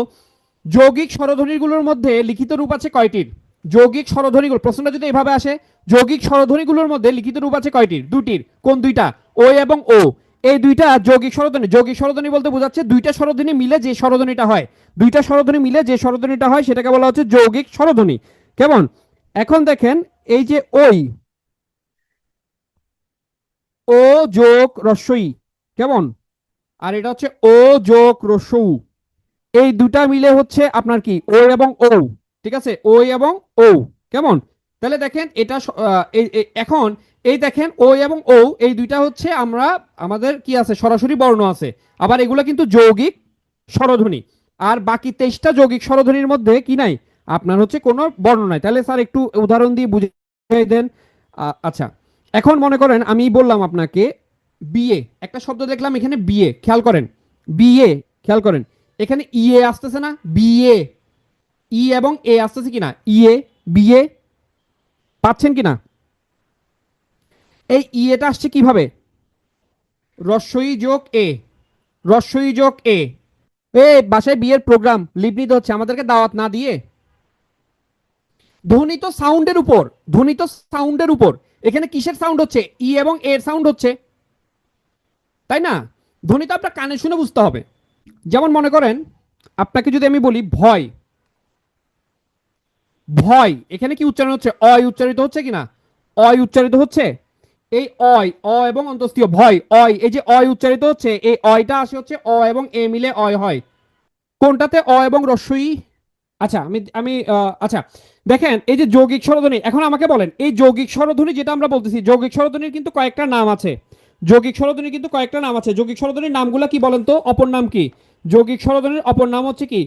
[SPEAKER 1] যৌগিক স্বরধ্বনিগুলোর মধ্যে লিখিত রূপ আছে কয়টির? যৌগিক স্বরধ্বনিগুলো, প্রশ্নটা যদি এভাবে আসে, যৌগিক স্বরধ্বনিগুলোর মধ্যে লিখিত রূপ আছে কয়টির? দুটির। কোন দুইটা? ও এবং ও। এই দুইটা যৌগিক স্বরধ্বনি। যৌগিক স্বরধ্বনি বলতে বোঝাচ্ছে দুইটা স্বরধ্বনি মিলে যে স্বরধ্বনিটা হয়, দুইটা স্বরধ্বনি মিলে যে স্বরধ্বনিটা হয় সেটাকে বলা হচ্ছে যৌগিক স্বরধ্বনি। কেমন? এখন দেখেন, এই যে ওই, ও যোগ রস্বই, কেমন? আর এটা হচ্ছে ও যোগ রস্যউ। এই দুটা মিলে হচ্ছে আপনার কি, ও এবং ও। ঠিক আছে, ও এবং ও, কেমন? তাহলে দেখেন এটা এখন এই দেখেন ও এবং ও, এই দুইটা হচ্ছে আমরা, আমাদের কি আছে, সরাসরি বর্ণ আছে। আবার এগুলো কিন্তু যৌগিক স্বরধ্বনি। আর বাকি 23টা যৌগিক স্বরধ্বনির মধ্যে কি নাই, আপনার হচ্ছে কোনো বর্ণ নাই। তাহলে স্যার একটু উদাহরণ দিয়ে বুঝিয়ে দেন। আচ্ছা, এখন মনে করেন আমি বললাম আপনাকে বিয়ে, একটা শব্দ দেখলাম এখানে বিয়ে, খেয়াল করেন, বিয়ে, খেয়াল করেন, এখানে ইয়ে আসতেছে না? বিয়ে, ই এবং এ আসতেছে কিনা? ইয়ে, বিয়ে, পাচ্ছেন কিনা? এই ইয়েটা আসছে কিভাবে? রস্বই যোগ এ, রস্বই যোগ এ। এ বাসায় বিয়ের প্রোগ্রাম, লিভ নিতে হচ্ছে আমাদেরকে দাওয়াত না দিয়ে। ধ্বনি তো সাউন্ডের উপর, ধ্বনি তো সাউন্ডের উপর। এখানে কিসের সাউন্ড হচ্ছে? ই এবং এর সাউন্ড হচ্ছে, তাই না? ধ্বনি তো আপনার কানে শুনে বুঝতে হবে। যেমন মনে করেন, আপনাকে যদি আমি বলি ভয়, ভয়, এখানে কি উচ্চারণ হচ্ছে? অয় উচ্চারিত হচ্ছে কিনা? অয় উচ্চারিত হচ্ছে। এই অয়, অ এবং অন্তস্থীয় ভয়, অয়, এই যে অয় উচ্চারিত হচ্ছে, এই অয়টা আসে হচ্ছে অ এবং এ মিলে অয় হয়। কোনটাতে? অ এবং রস্বই। আচ্ছা আমি আমি আচ্ছা, দেখেন এই যে যৌগিক স্বরধ্বনি, এখন আমাকে বলেন এই যৌগিক স্বরধ্বনি যেটা আমরা বলতেছি, যৌগিক স্বরধ্বনির কিন্তু কয়েকটা নাম আছে। যৌগিক স্বরধ্বনির কিন্তু কয়েকটা নাম আছে। যৌগিক স্বরধ্বনির নামগুলো কি বলেন তো? অপর নাম কি? যৌগিক স্বরধ্বনির অপর নাম হচ্ছে কি?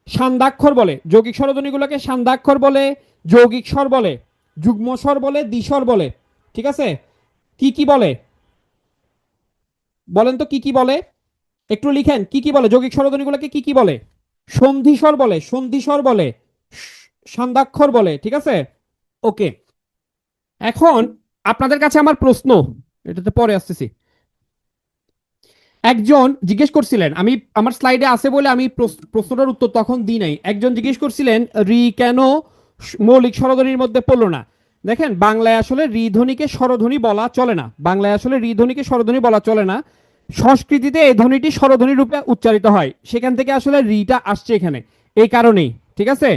[SPEAKER 1] সান্দাক্ষর বলে। যৌগিক স্বরধ্বনিগুলোকে সান্দাক্ষর বলে, যৌগিক স্বর বলে, যুগ্ম স্বর বলে, দ্বিস্বর বলে। ঠিক আছে, কি কি বলে বলেন তো, কি কি বলে? একটু লিখেন, কি কি বলে যৌগিক স্বরধ্বনিগুলোকে, কি কি বলে? সন্ধিস্বর বলে, সন্ধিস্বর বলে, সান্দাক্ষর বলে। ঠিক আছে, ওকে। এখন আপনাদের কাছে আমার প্রশ্ন, এটাতে পরে আসতেছি। একজন জিজ্ঞেস করছিলেন, আমি আমার স্লাইডে আছে বলে আমি প্রশ্নটার উত্তর তখন দিই নাই। একজন জিজ্ঞেস করছিলেন রি কেন মৌলিক স্বরধ্বনির মধ্যে পড়লো না। দেখেন বাংলায় আসলে রি ধ্বনিকে স্বরধ্বনি বলা চলে না, বাংলায় আসলে রি ধ্বনিকে স্বরধ্বনি বলা চলে না। সংস্কৃতিতে এই ধ্বনিটি স্বরধ্বনি রূপে উচ্চারিত হয়, সেখান থেকে আসলে রিটা আসছে এখানে, এই কারণেই। ঠিক আছে,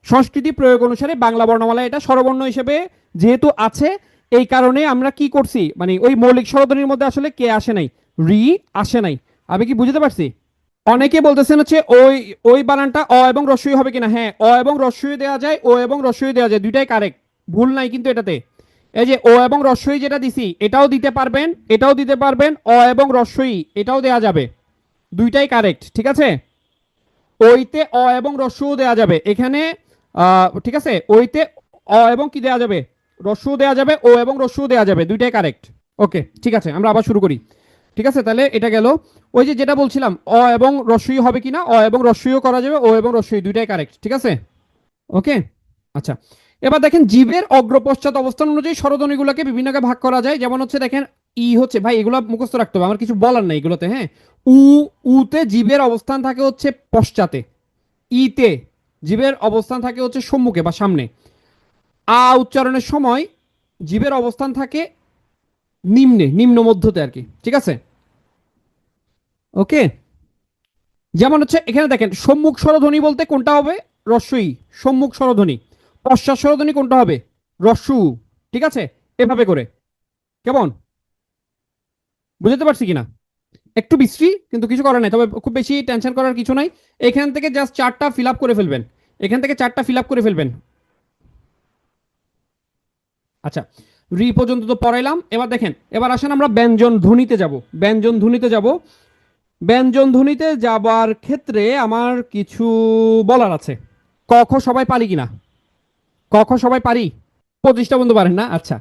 [SPEAKER 1] সংস্কৃতি প্রয়োগ অনুসারে বাংলা বর্ণমালায় এটা স্বরবর্ণ হিসেবে যেহেতু আছে, এই কারণে আমরা কি করছি, মানে ওই মৌলিক স্বরধ্বনির মধ্যে আসলে কে আসে নাই, রি আসে নাই। আমি কি বুঝতে পারছি? অনেকে বলতেছেন হচ্ছে ওই ওই বানানটা অ এবং রস্বই হবে কিনা। হ্যাঁ, অ এবং রস্বই দেওয়া যায়, ও এবং রস্বই দেওয়া যায়, দুইটাই কারেক্ট, ভুল নাই কিন্তু এটাতে। এই যে ও এবং রস্বই যেটা দিছি এটাও দিতে পারবেন, এটাও দিতে পারবেন, অ এবং রস্বই এটাও দেওয়া যাবে, দুইটাই কারেক্ট। ঠিক আছে, ওইতে অ এবং রস্যও দেওয়া যাবে এখানে। ঠিক আছে, ওইতে অ এবং কি দেওয়া যাবে, রস্যও দেওয়া যাবে, ও এবং রস্যও দেওয়া যাবে, দুইটাই কারেক্ট। ওকে ঠিক আছে, আমরা আবার শুরু করি। ঠিক আছে, তাহলে এটা গেল। ওই যে যেটা বলছিলাম অ এবং রস্যই হবে কিনা, অ এবং রস্যইও করা যাবে, ও এবং রস্যই দুইটাই কারেক্ট। ঠিক আছে, ওকে। আচ্ছা, এবার দেখেন জীবের অগ্রপশ্চাৎ অবস্থান অনুযায়ী স্বরধ্বনিগুলোকে বিভিন্ন ভাগ করা যায়। যেমন হচ্ছে দেখেন ই হচ্ছে, ভাই এগুলো মুখস্থ রাখতে হবে, আমার কিছু বলার নাই এগুলোতে। হ্যাঁ, উ, উতে জীবের অবস্থান থাকে হচ্ছে পশ্চাতে, ইতে জীবের অবস্থান থাকে হচ্ছে সম্মুখে বা সামনে, আ উচ্চারণের সময় জীবের অবস্থান থাকে নিম্নে, নিম্ন মধ্যতে আর কি। ঠিক আছে, ওকে। যেমন হচ্ছে এখানে দেখেন সম্মুখ স্বরধ্বনি বলতে কোনটা হবে, রস্বই, সম্মুখ স্বরধ্বনি। পশ্চাৎ স্বরধ্বনি কোনটা হবে, রস্যু। ঠিক আছে, এভাবে করে। কেমন, বুঝতে পারছি কিনা? একটু বিশ্রী, কিন্তু কিছু করার নাই, তবে খুব বেশি টেনশন করার কিছু নাই। এখান থেকে জাস্ট চারটা ফিল আপ করে ফেলবেন, এখান থেকে চারটা ফিল আপ করে ফেলবেন। আচ্ছা, রি পর্যন্ত তো পড়াইলাম। এবার দেখেন, এবার আসেন আমরা ব্যঞ্জন ধ্বনিতে যাব। ব্যঞ্জন ধ্বনিতে যাব, ব্যঞ্জন ধ্বনিতে যাবার ক্ষেত্রে আমার কিছু বলার আছে। ক খ সবাই পারি কিনা, ক খ সবাই পারি? 25টা বন্ধু পারেন না? আচ্ছা,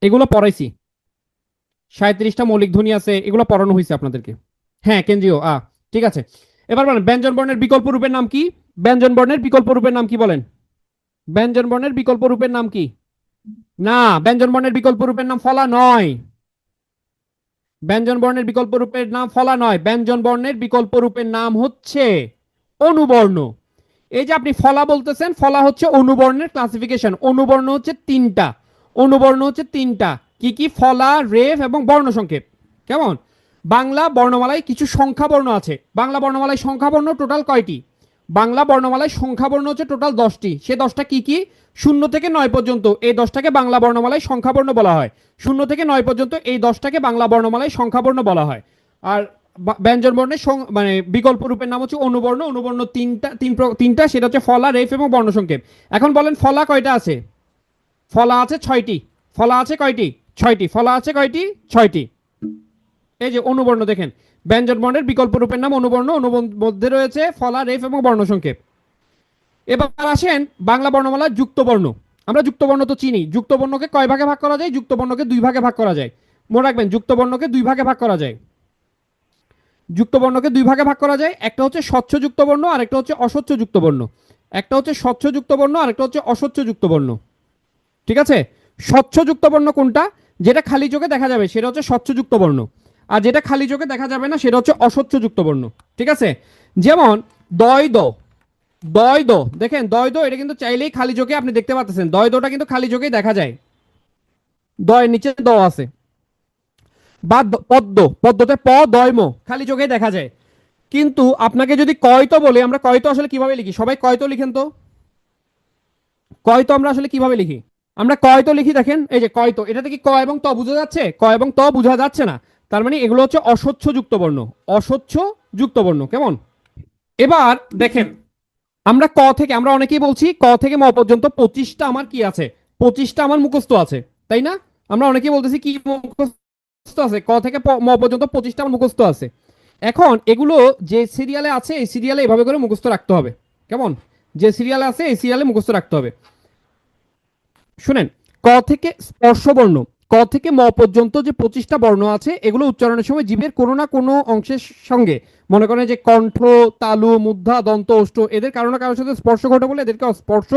[SPEAKER 1] এগুলো পড়াইছি, 37টা মৌলিক ধ্বনি আছে, এগুলো পড়ানো হয়েছে আপনাদেরকে। হ্যাঁ, কেন্দ্রীয় আ। ঠিক আছে, এবার বলেন ব্যঞ্জন বর্ণের বিকল্প রূপের নাম কি? ব্যঞ্জন বর্ণের বিকল্প রূপের নাম কি বলেন? ব্যঞ্জন বর্ণের বিকল্প রূপের নাম কি? না, ব্যঞ্জন বর্ণের বিকল্প রূপের নাম ফলা নয়। ব্যঞ্জন বর্ণের বিকল্প রূপের নাম ফলা নয়, ব্যঞ্জন বর্ণের বিকল্প রূপের নাম হচ্ছে অনুবর্ণ। এই যে আপনি ফলা বলতেছেন, ফলা হচ্ছে অনুবর্ণের ক্লাসিফিকেশন। অনুবর্ণ হচ্ছে তিনটা, অনুবর্ণ হচ্ছে তিনটা। কি কি? ফলা, রেফ এবং বর্ণ সংক্ষেপ। কেমন? বাংলা বর্ণমালায় কিছু সংখ্যা বর্ণ আছে। বাংলা বর্ণমালায় সংখ্যা বর্ণ টোটাল কয়টি? বাংলা বর্ণমালায় সংখ্যা বর্ণ হচ্ছে টোটাল 10টি। সে 10টা কি কি? 0 থেকে 9 পর্যন্ত এই 10টাকে বাংলা বর্ণমালায় সংখ্যা বর্ণ বলা হয়। 0 থেকে 9 পর্যন্ত এই 10টাকে বাংলা বর্ণমালায় সংখ্যা বর্ণ বলা হয়। আর ব্যঞ্জন বর্ণের মানে বিকল্প রূপের নাম হচ্ছে অনুবর্ণ। অনুবর্ণ তিনটা, সেটা হচ্ছে ফলা, রেফ এবং বর্ণ সংক্ষেপ। এখন বলেন ফলা কয়টা আছে? ফলা আছে 6টি। ফলা আছে কয়টি? 6টি। ফলা আছে কয়টি? 6টি। এই যে অনুবর্ণ দেখেন, ব্যঞ্জন বর্ণের বিকল্প রূপের নাম অনুবর্ণ, অনুবর্ণ মধ্যে রয়েছে ফলা, রেফ এবং বর্ণ সংক্ষেপ। এবার আসেন বাংলা বর্ণমালার যুক্ত বর্ণ। আমরা যুক্ত বর্ণ তো চিনি। যুক্ত বর্ণকে কয় ভাগে ভাগ করা যায়? যুক্ত বর্ণকে 2 ভাগে ভাগ করা যায়। মনে রাখবেন, যুক্ত বর্ণকে 2 ভাগে ভাগ করা যায়। যুক্ত বর্ণকে 2 ভাগে ভাগ করা যায়, একটা হচ্ছে স্বচ্ছ যুক্ত বর্ণ আর একটা হচ্ছে অস্বচ্ছ যুক্ত বর্ণ। একটা হচ্ছে স্বচ্ছ যুক্ত বর্ণ আর একটা হচ্ছে অস্বচ্ছ যুক্ত বর্ণ। ঠিক আছে, স্বচ্ছ যুক্ত বর্ণ কোনটা? যেটা খালি চোখে দেখা যাবে সেটা হচ্ছে স্বচ্ছ যুক্ত বর্ণ, আর যেটা খালি চোখে দেখা যাবে না সেটা হচ্ছে অস্বচ্ছ যুক্ত বর্ণ। ঠিক আছে, যেমন দয় দ, দয় দ দেখেন, দয় দ এটা কিন্তু চাইলেই খালি চোখে আপনি দেখতে পাচ্ছেন, দয় দটা কিন্তু খালি চোখেই দেখা যায়, দয়ের নিচে দ আছে। বা পদ্ম, পদ্মতে প দয় ম খালি চোখেই দেখা যায়। কিন্তু আপনাকে যদি কয়তো বলে, আমরা কয়তো আসলে কিভাবে লিখি? সবাই কয়তো লিখেন তো। কয়তো আমরা আসলে কিভাবে লিখি? আমরা কয়তো লিখি দেখেন, এই যে কয়তো, এটাতে কি ক এবং ত বোঝা যাচ্ছে? ক এবং ত বোঝা যাচ্ছে না, তার মানে এগুলো হচ্ছে অস্বচ্ছ যুক্ত বর্ণ, অস্বচ্ছ যুক্ত বর্ণ। কেমন? এবার দেখেন, আমরা ক থেকে, আমরা অনেকেই বলছি ক থেকে ম পর্যন্ত 25টা আমার কি আছে, 25টা আমার মুখস্থ আছে, তাই না? আমরা অনেকেই বলতেছি কি মুখস্থ আছে, ক থেকে ম পর্যন্ত 25টা আমার মুখস্থ আছে। এখন এগুলো যে সিরিয়ালে আছে এই সিরিয়ালে এভাবে করে মুখস্থ রাখতে হবে। কেমন? যে সিরিয়ালে আছে এই সিরিয়ালে মুখস্থ রাখতে হবে। শুনেন, ক থেকে স্পর্শ বর্ণ, ক থেকে ম পর্যন্ত যে 25টা বর্ণ আছে এগুলো উচ্চারণের সময় জীবের কোনো না কোনো অংশের সঙ্গে, মনে করেন যে কণ্ঠ, তালু, মুদ্ধা, দন্ত, ওষ্ঠ, এদের কারো না কারোর সাথে স্পর্শ ঘটে বলে এদেরকে স্পর্শ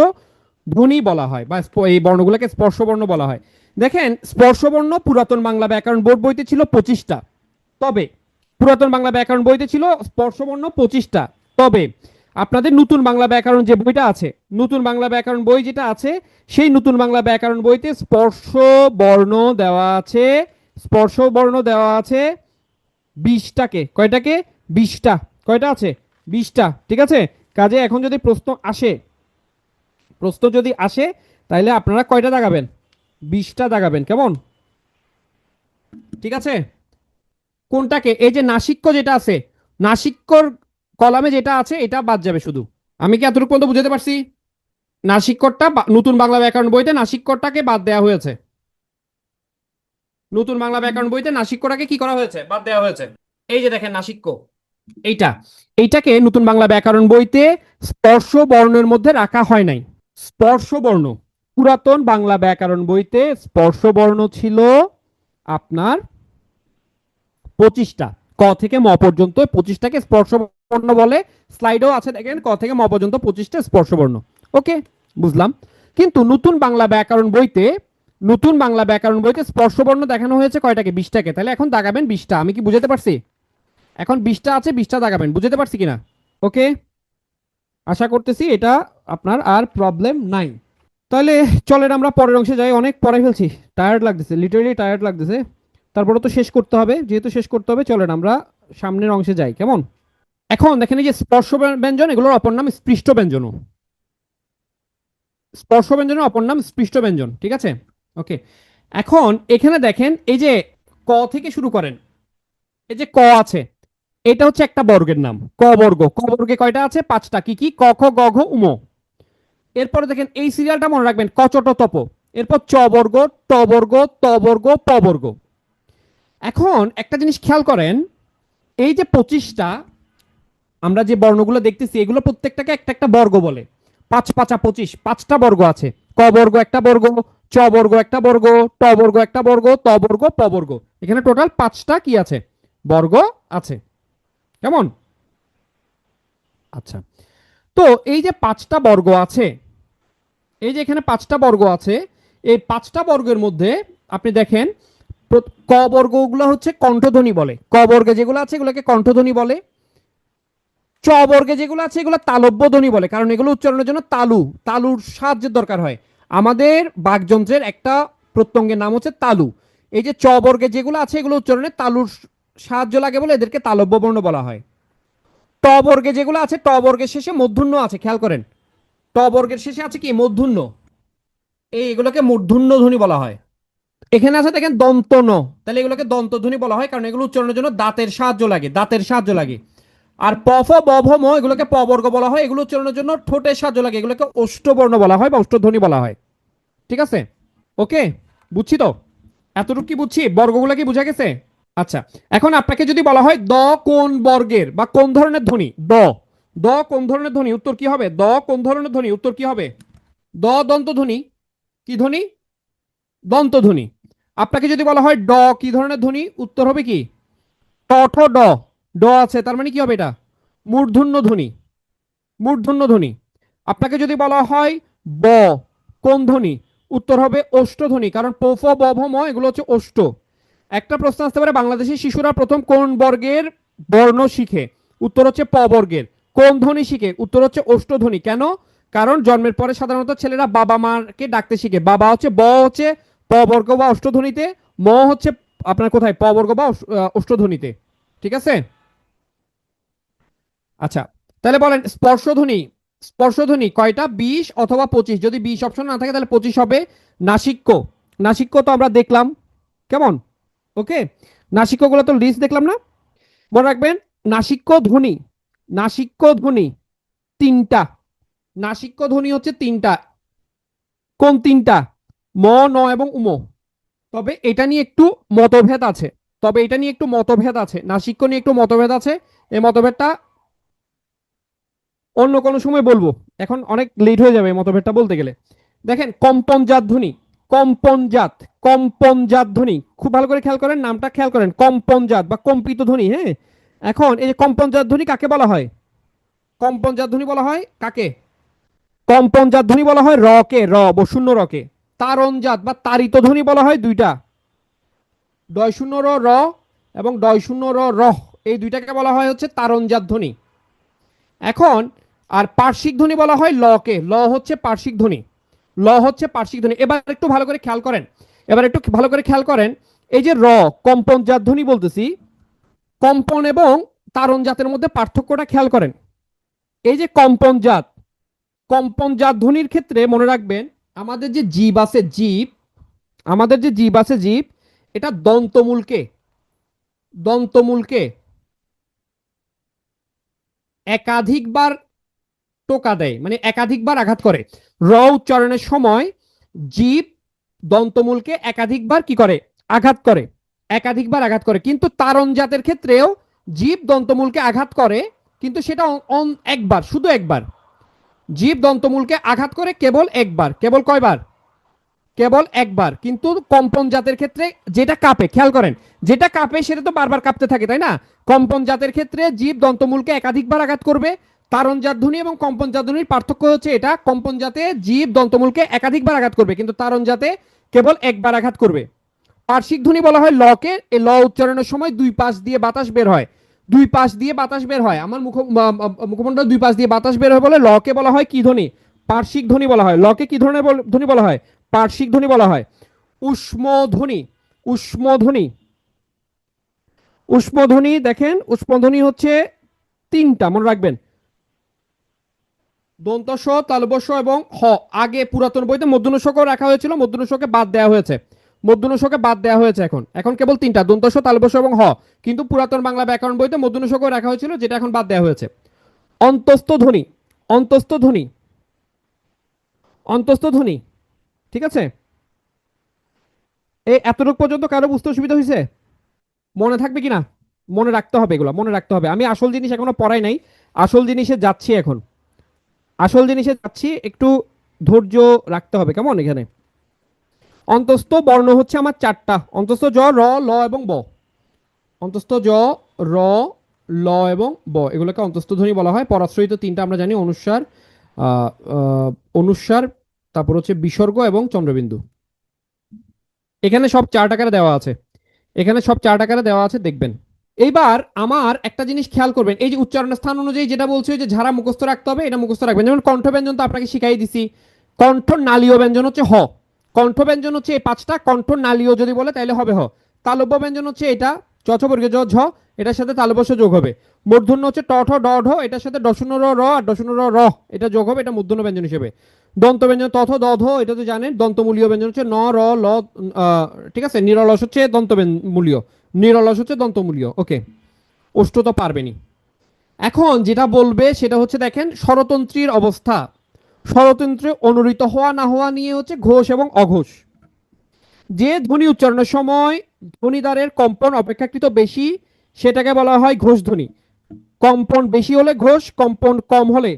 [SPEAKER 1] ধ্বনি বলা হয়, বা এই বর্ণগুলোকে স্পর্শ বর্ণ বলা হয়। দেখেন, স্পর্শ বর্ণ পুরাতন বাংলা ব্যাকরণ বোর্ড বইতে ছিল 25টা, তবে পুরাতন বাংলা ব্যাকরণ বইতে ছিল স্পর্শবর্ণ 25টা। তবে আপনাদের নতুন বাংলা ব্যাকরণ যে বইটা আছে, নতুন বাংলা ব্যাকরণ বই যেটা আছে, সেই নতুন বাংলা ব্যাকরণ বইতে স্পর্শ বর্ণ দেওয়া আছে, স্পর্শ বর্ণ দেওয়া আছে 20টাকে। কয়টাকে? 20টা। কয়টা আছে? 20টা। ঠিক আছে, কাজে এখন যদি প্রশ্ন আসে, প্রশ্ন যদি আসে, তাহলে আপনারা কয়টা দাগাবেন? 20টা দাগাবেন। কেমন? ঠিক আছে। কোনটাকে? এই যে নাসিক্য যেটা আছে, নাসিক্যর কলামে যেটা আছে এটা বাদ যাবে শুধু। আমি কি এতটুকু পর্যন্ত বুঝাতে পারছি? নাসিক্যরটা নতুন বাংলা ব্যাকরণ বইতে নাসিক্যরটাকে বাদ দেওয়া হয়েছে। নতুন বাংলা ব্যাকরণ বইতে নাসিক্যটাকে কি করা হয়েছে? বাদ দেওয়া হয়েছে। এই যে দেখেন নাসিক্য, এইটা, এইটাকে নতুন বাংলা ব্যাকরণ বইতে স্পর্শ বর্ণের মধ্যে রাখা হয় নাই। স্পর্শ বর্ণ পুরাতন বাংলা ব্যাকরণ বইতে স্পর্শ বর্ণ ছিল আপনার 25টা। ক থেকে ম পর্যন্ত 25টাকে স্পর্শ বর্ণ বলে। স্লাইডেও আছে দেখেন, ক থেকে ম পর্যন্ত 25টা স্পর্শ বর্ণ। ওকে, বুঝলাম। কিন্তু নতুন বাংলা ব্যাকরণ বইতে, নতুন বাংলা ব্যাকরণ বইতে স্পর্শ বর্ণ দেখানো হয়েছে কয়টাকে? 20টাকে। তাহলে এখন দাগাবেন 20টা। আমি কি বুঝাতে পারছি? এখন 20টা আছে, 20টা দাগাবেন। বুঝতে পারছি কিনা? ওকে, আশা করতেছি এটা আপনার আর প্রবলেম নাই। তাহলে চলেন আমরা পরের অংশে যাই। অনেক পড়াই ফেলছি, টায়ার্ড লাগতেছে, লিটারেলি টায়ার্ড লাগতেছে। তারপরে তো শেষ করতে হবে, যেহেতু শেষ করতে হবে, চলেন আমরা সামনের অংশে যাই। কেমন? এখন দেখেন এই যে স্পর্শ ব্যঞ্জন, এগুলোর অপর নাম স্পৃষ্ট ব্যঞ্জন। স্পর্শ ব্যঞ্জনের অপর নাম স্পৃষ্ট ব্যঞ্জন। ঠিক আছে, ওকে। এখন এখানে দেখেন এই যে ক থেকে শুরু করেন, এই যে ক আছে, এটা হচ্ছে একটা বর্গের নাম, ক বর্গ। ক বর্গে কয়টা আছে? 5টা। কি কি? ক, খ, গ, ঘ, উম। এরপরে দেখেন এই সিরিয়ালটা মনে রাখবেন, ক, চ, ট, তপ। এরপর চ বর্গ, ট বর্গ, ত বর্গ, প বর্গ। এখন একটা জিনিস খেয়াল করেন, এই যে 25টা আমরা যে বর্ণগুলো দেখতেছি, এগুলো প্রত্যেকটাকে একটা একটা বর্গ বলে। 5 5 25, 5টা বর্গ আছে। ক বর্গ একটা বর্গ, চ বর্গ একটা বর্গ, ট বর্গ একটা বর্গ, ত বর্গ, প বর্গ। এখানে টোটাল 5টা কি আছে? বর্গ আছে। কেমন? আচ্ছা, তো এই যে 5টা বর্গ আছে, এই যে এখানে 5টা বর্গ আছে, এই 5টা বর্গের মধ্যে আপনি দেখেন ক বর্গগুলো হচ্ছে কণ্ঠধ্বনি বলে। ক বর্গে যেগুলো আছে এগুলোকে কণ্ঠধ্বনি বলে। চ বর্গে যেগুলো আছে এগুলো তালব্য ধ্বনি বলে, কারণ এগুলো উচ্চারণের জন্য তালুর সাহায্যের দরকার হয়। আমাদের বাকযন্ত্রের একটা প্রত্যঙ্গের নাম হচ্ছে তালু। এই যে চ বর্গে যেগুলো আছে এগুলো উচ্চারণে তালুর সাহায্য লাগে বলে এদেরকে তালব্য বর্ণ বলা হয়। ট বর্গে যেগুলো আছে, ট বর্গের শেষে মূর্ধন্য আছে, খেয়াল করেন। ট বর্গের শেষে আছে কি? মূর্ধন্য। এগুলোকে মূর্ধন্য ধ্বনি বলা হয়। এখানে আছে দেখেন দন্ত ন, তাহলে এগুলোকে দন্ত ধ্বনি বলা হয়, কারণ এগুলো উচ্চারণের জন্য দাঁতের সাহায্য লাগে, দাঁতের সাহায্য লাগে। আর প ফ ব ভ ম এগুলোকে প বর্গ বলা হয়, এগুলো উচ্চারণের জন্য ঠোঁটের সাহায্য লাগে, এগুলোকে অষ্টবর্ণ বলা হয় বা অষ্টধ্বনি বলা হয়। ঠিক আছে, ওকে, বুঝছি তো? এতটুকু কি বুঝছি? বর্গগুলো কি বুঝা গেছে? আচ্ছা, এখন আপনাকে যদি বলা হয় দ কোন বর্গের বা কোন ধরনের ধ্বনি, দ কোন ধরনের ধ্বনি, উত্তর কি হবে? দ কোন ধরনের ধ্বনি, উত্তর কি হবে? দ দন্ত ধ্বনি। কি ধ্বনি? দন্ত ধ্বনি। আপনাকে যদি বলা হয় ড কি ধরনের ধ্বনি, উত্তর হবে কি? ট ঠ ড। ড আছে, তার মানে কি হবে? এটা মূর্ধন্য ধ্বনি, মূর্ধন্য ধ্বনি। আপনাকে যদি বলা হয় ব কোন ধ্বনি, উত্তর হবে ওষ্ঠ ধ্বনি, কারণ প ফ ব ভ ম এগুলো হচ্ছে ওষ্ঠ। একটা প্রশ্ন আসতে পারে, বাংলাদেশের শিশুরা প্রথম কোন বর্গের বর্ণ শিখে, উত্তর হচ্ছে প বর্গের। কোন ধ্বনি শিখে, উত্তর হচ্ছে ওষ্ঠ ধ্বনি। কেন? কারণ জন্মের পরে সাধারণত ছেলেরা বাবা মাকে ডাকতে শিখে। বাবা হচ্ছে ব হচ্ছে প বর্গ বা অষ্টধ্বনিতে, ম হচ্ছে আপনার কোথায়? প বর্গ বা অষ্টধ্বনিতে। ঠিক আছে, আচ্ছা। তাহলে বলেন স্পর্শধ্বনি, স্পর্শধ্বনি কয়টা? 20 অথবা 25। যদি 20 অপশন না থাকে তাহলে 25 হবে। নাসিক্য, নাসিক্য তো আমরা দেখলাম। কেমন? ওকে, নাসিক্যগুলো তো লিস্ট দেখলাম না? মনে রাখবেন নাসিক্য ধ্বনি, নাসিক্য ধ্বনি 3টা। নাসিক্য ধ্বনি হচ্ছে 3টা। কোন 3টা? ম, ন এবং উম। তবে এটা নিয়ে একটু মতভেদ আছে, তবে এটা নিয়ে একটু মতভেদ আছে, নাসিক্য নিয়ে একটু মতভেদ আছে। এই মতভেদটা অন্য কোনো সময় বলবো, এখন অনেক লেট হয়ে যাবে এই মতভেদটা বলতে গেলে। দেখেন কম্পনজাত ধ্বনি, কম্পনজাত, কম্পনজাত ধ্বনি, খুব ভালো করে খেয়াল করেন, নামটা খেয়াল করেন, কম্পনজাত বা কম্পিত ধ্বনি। হ্যাঁ, এখন এই যে কম্পনজাত ধ্বনি কাকে বলা হয়? কম্পনজাত ধ্বনি বলা হয় কাকে? কম্পনজাত ধ্বনি বলা হয় র কে, র বশূন্য র কে। তারণজাত বা তারিত ধ্বনি বলা হয় দুইটা, ডয় শূন্য র র, এবং ডয় শূন্য র রহ, এই দুইটাকে বলা হয় হচ্ছে তারণজাত ধ্বনি। এখন আর পার্শ্বিক ধ্বনি বলা হয় লকে, ল হচ্ছে পার্শ্বিক ধ্বনি, ল হচ্ছে পার্শ্বিক ধ্বনি। এবার একটু ভালো করে খেয়াল করেন, এবার একটু ভালো করে খেয়াল করেন, এই যে র কম্পনজাত ধ্বনি বলতেছি, কম্পন এবং তারণজাতের মধ্যে পার্থক্যটা খেয়াল করেন। এই যে কম্পনজাত, কম্পনজাত ধ্বনির ক্ষেত্রে মনে রাখবেন আমাদের যে জীব আছে, জীব, আমাদের যে জীব আছে, জীব, এটা দন্তমূলকে, দন্তমূলকে একাধিকবার টোকা দেয়, মানে একাধিকবার আঘাত করে। র উচ্চারণের সময় জীব দন্তমূলকে একাধিকবার কি করে, আঘাত করে, একাধিকবার আঘাত করে। কিন্তু তারণ জাতের ক্ষেত্রেও জীব দন্তমূলকে আঘাত করে, কিন্তু সেটা একবার, শুধু একবার। জীব দন্তমূলকে আঘাত করে কেবল একবার, কেবল কয়বার, কেবল একবার। কিন্তু কম্পন জাতের ক্ষেত্রে যেটা কাঁপে, খেয়াল করেন, যেটা কাঁপে সেটা তো বারবার কাঁপতে থাকে, তাই না? কম্পন জাতের ক্ষেত্রে জীব দন্তমূলকে একাধিকবার আঘাত করবে। তারণ জাত ধ্বনি এবং কম্পন জাত ধ্বনির পার্থক্য হচ্ছে এটা, কম্পন জাতে জীব দন্তমূলকে একাধিকবার আঘাত করবে, কিন্তু তারণ জাতে কেবল একবার আঘাত করবে। পার্শ্বিক ধ্বনি বলা হয় লকে, এই ল উচ্চারণের সময় দুই পাশ দিয়ে বাতাস বের হয়, দুই পাশ দিয়ে বাতাস বের হয়, আমার মুখমণ্ডল দুই পাশ দিয়ে বাতাস বের হয় বলে লকে বলা হয় কি ধ্বনি, পার্শ্বিক ধ্বনি বলা হয়। লকে কি ধরনের ধ্বনি বলা হয়, পার্শ্বিক ধ্বনি বলা হয়। উষ্মধ্বনি, উষ্মধ্বনি, উষ্মধ্বনি দেখেন, উষ্মধ্বনি হচ্ছে তিনটা, মনে রাখবেন, দন্ত স, তালব্য এবং হ। আগে পুরাতন বইতে মূর্ধন্য ষ রাখা হয়েছিল, মূর্ধন্য ষকে বাদ দেওয়া হয়েছে, মূর্ধন্য ষকে বাদ দেওয়া হয়েছে, এখন এখন কেবল তিনটা, দন্ত স, তালব্য এবং হ। কিন্তু পুরাতন বাংলা ব্যাকরণ বইতে মূর্ধন্য ষকে রাখা হয়েছিল, যেটা এখন বাদ দেওয়া হয়েছে। অন্তস্থ ধ্বনি, অন্তস্থ ধ্বনি, অন্তস্থ ধ্বনি, ঠিক আছে? এই এতটুকু পর্যন্ত কারো বুঝতে অসুবিধা হয়েছে? মনে থাকবে কিনা? মনে রাখতে হবে, এগুলো মনে রাখতে হবে। আমি আসল জিনিস এখনো পড়াই নাই, আসল জিনিসে যাচ্ছি এখন, আসল জিনিসে যাচ্ছি, একটু ধৈর্য রাখতে হবে, কেমন? এখানে অন্তস্থ বর্ণ হচ্ছে আমার চারটা, অন্তস্থ জ, র, ল এবং ব। অন্তস্থ জ, র, ল এবং ব, এগুলোকে অন্তস্থ ধ্বনি বলা হয়। পরাশ্রয়িত তিনটা আমরা জানি, অনুস্বার, অনুস্বার, তারপর হচ্ছে বিসর্গ এবং চন্দ্রবিন্দু। এখানে সব চার আকারে দেওয়া আছে, এখানে সব চার আকারে দেওয়া আছে, দেখবেন। এইবার আমার একটা জিনিস খেয়াল করবেন, এই যে উচ্চারণের স্থান অনুযায়ী যেটা বলছে যে ঝাড়া মুখস্থ রাখতে হবে, এটা মুখস্থ রাখবেন। যেমন কণ্ঠ ব্যঞ্জন তো আপনাকে শিখাই দিছি, কণ্ঠ নালীয় ব্যঞ্জন হচ্ছে হ, কণ্ঠ ব্যঞ্জন হচ্ছে এই পাঁচটা, কণ্ঠ নালীয় যদি বলে তাহলে হবে হ। তালব্য ব্যঞ্জন হচ্ছে এটা, চ ছ বর্গীয় জ ঝ, এটার সাথে তালব্য যোগ হবে। মূর্ধন্য হচ্ছে ট ঠ ড ঢ, এটার সাথে ডশূন্য র র আর ডশূন্য র র, এটা যোগ হবে, এটা মূর্ধন্য ব্যঞ্জন হিসেবে। দন্ত ব্যঞ্জন ত থ দ ধ, এটা তো জানেন। দন্তমূলীয় ব্যঞ্জন হচ্ছে ন র ল, ঠিক আছে। নিরলস হচ্ছে দন্তমূলীয়, নিরলস হচ্ছে দন্তমূলীয়, ওকে। অষ্ট তো পারবেনি। এখন যেটা বলবে সেটা হচ্ছে দেখেন স্বরতন্ত্রীর অবস্থা, স্বরতন্ত্রে অনুরিত হওয়া না হওয়া নিয়ে হচ্ছে ঘোষ এবং অঘোষ। যে ধ্বনি উচ্চারণের সময় ধ্বনিদ্বারের কম্পন অপেক্ষাকৃত বেশি, সেটাকে বলা হয় ঘোষ ধ্বনি। কম্পন বেশি হলে ঘোষ, কম্পন কম হলে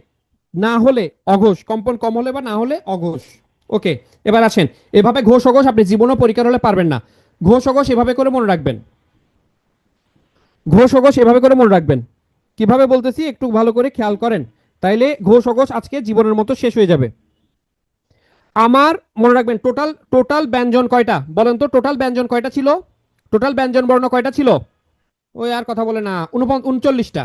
[SPEAKER 1] না হলে অঘোষ, কম্পন কম হলে বা না হলে অঘোষ, ওকে। এবার আসেন, এভাবে ঘোষ অঘোষ আপনি জীবনও পরীক্ষার হলে পারবেন না। ঘোষ অঘোষ এভাবে করে মনে রাখবেন, ঘোষ অঘোষ এভাবে করে মনে রাখবেন। কিভাবে বলতেছি একটু ভালো করে খেয়াল করেন, তাইলে ঘোষ অঘোষ আজকে জীবনের মতো শেষ হয়ে যাবে। আমার মনে রাখবেন টোটাল, টোটাল ব্যঞ্জন কয়টা বলেন তো, টোটাল ব্যঞ্জন কয়টা ছিল, টোটাল ব্যঞ্জন বর্ণ কয়টা ছিল? ওই আর কথা বলে না, 39টা।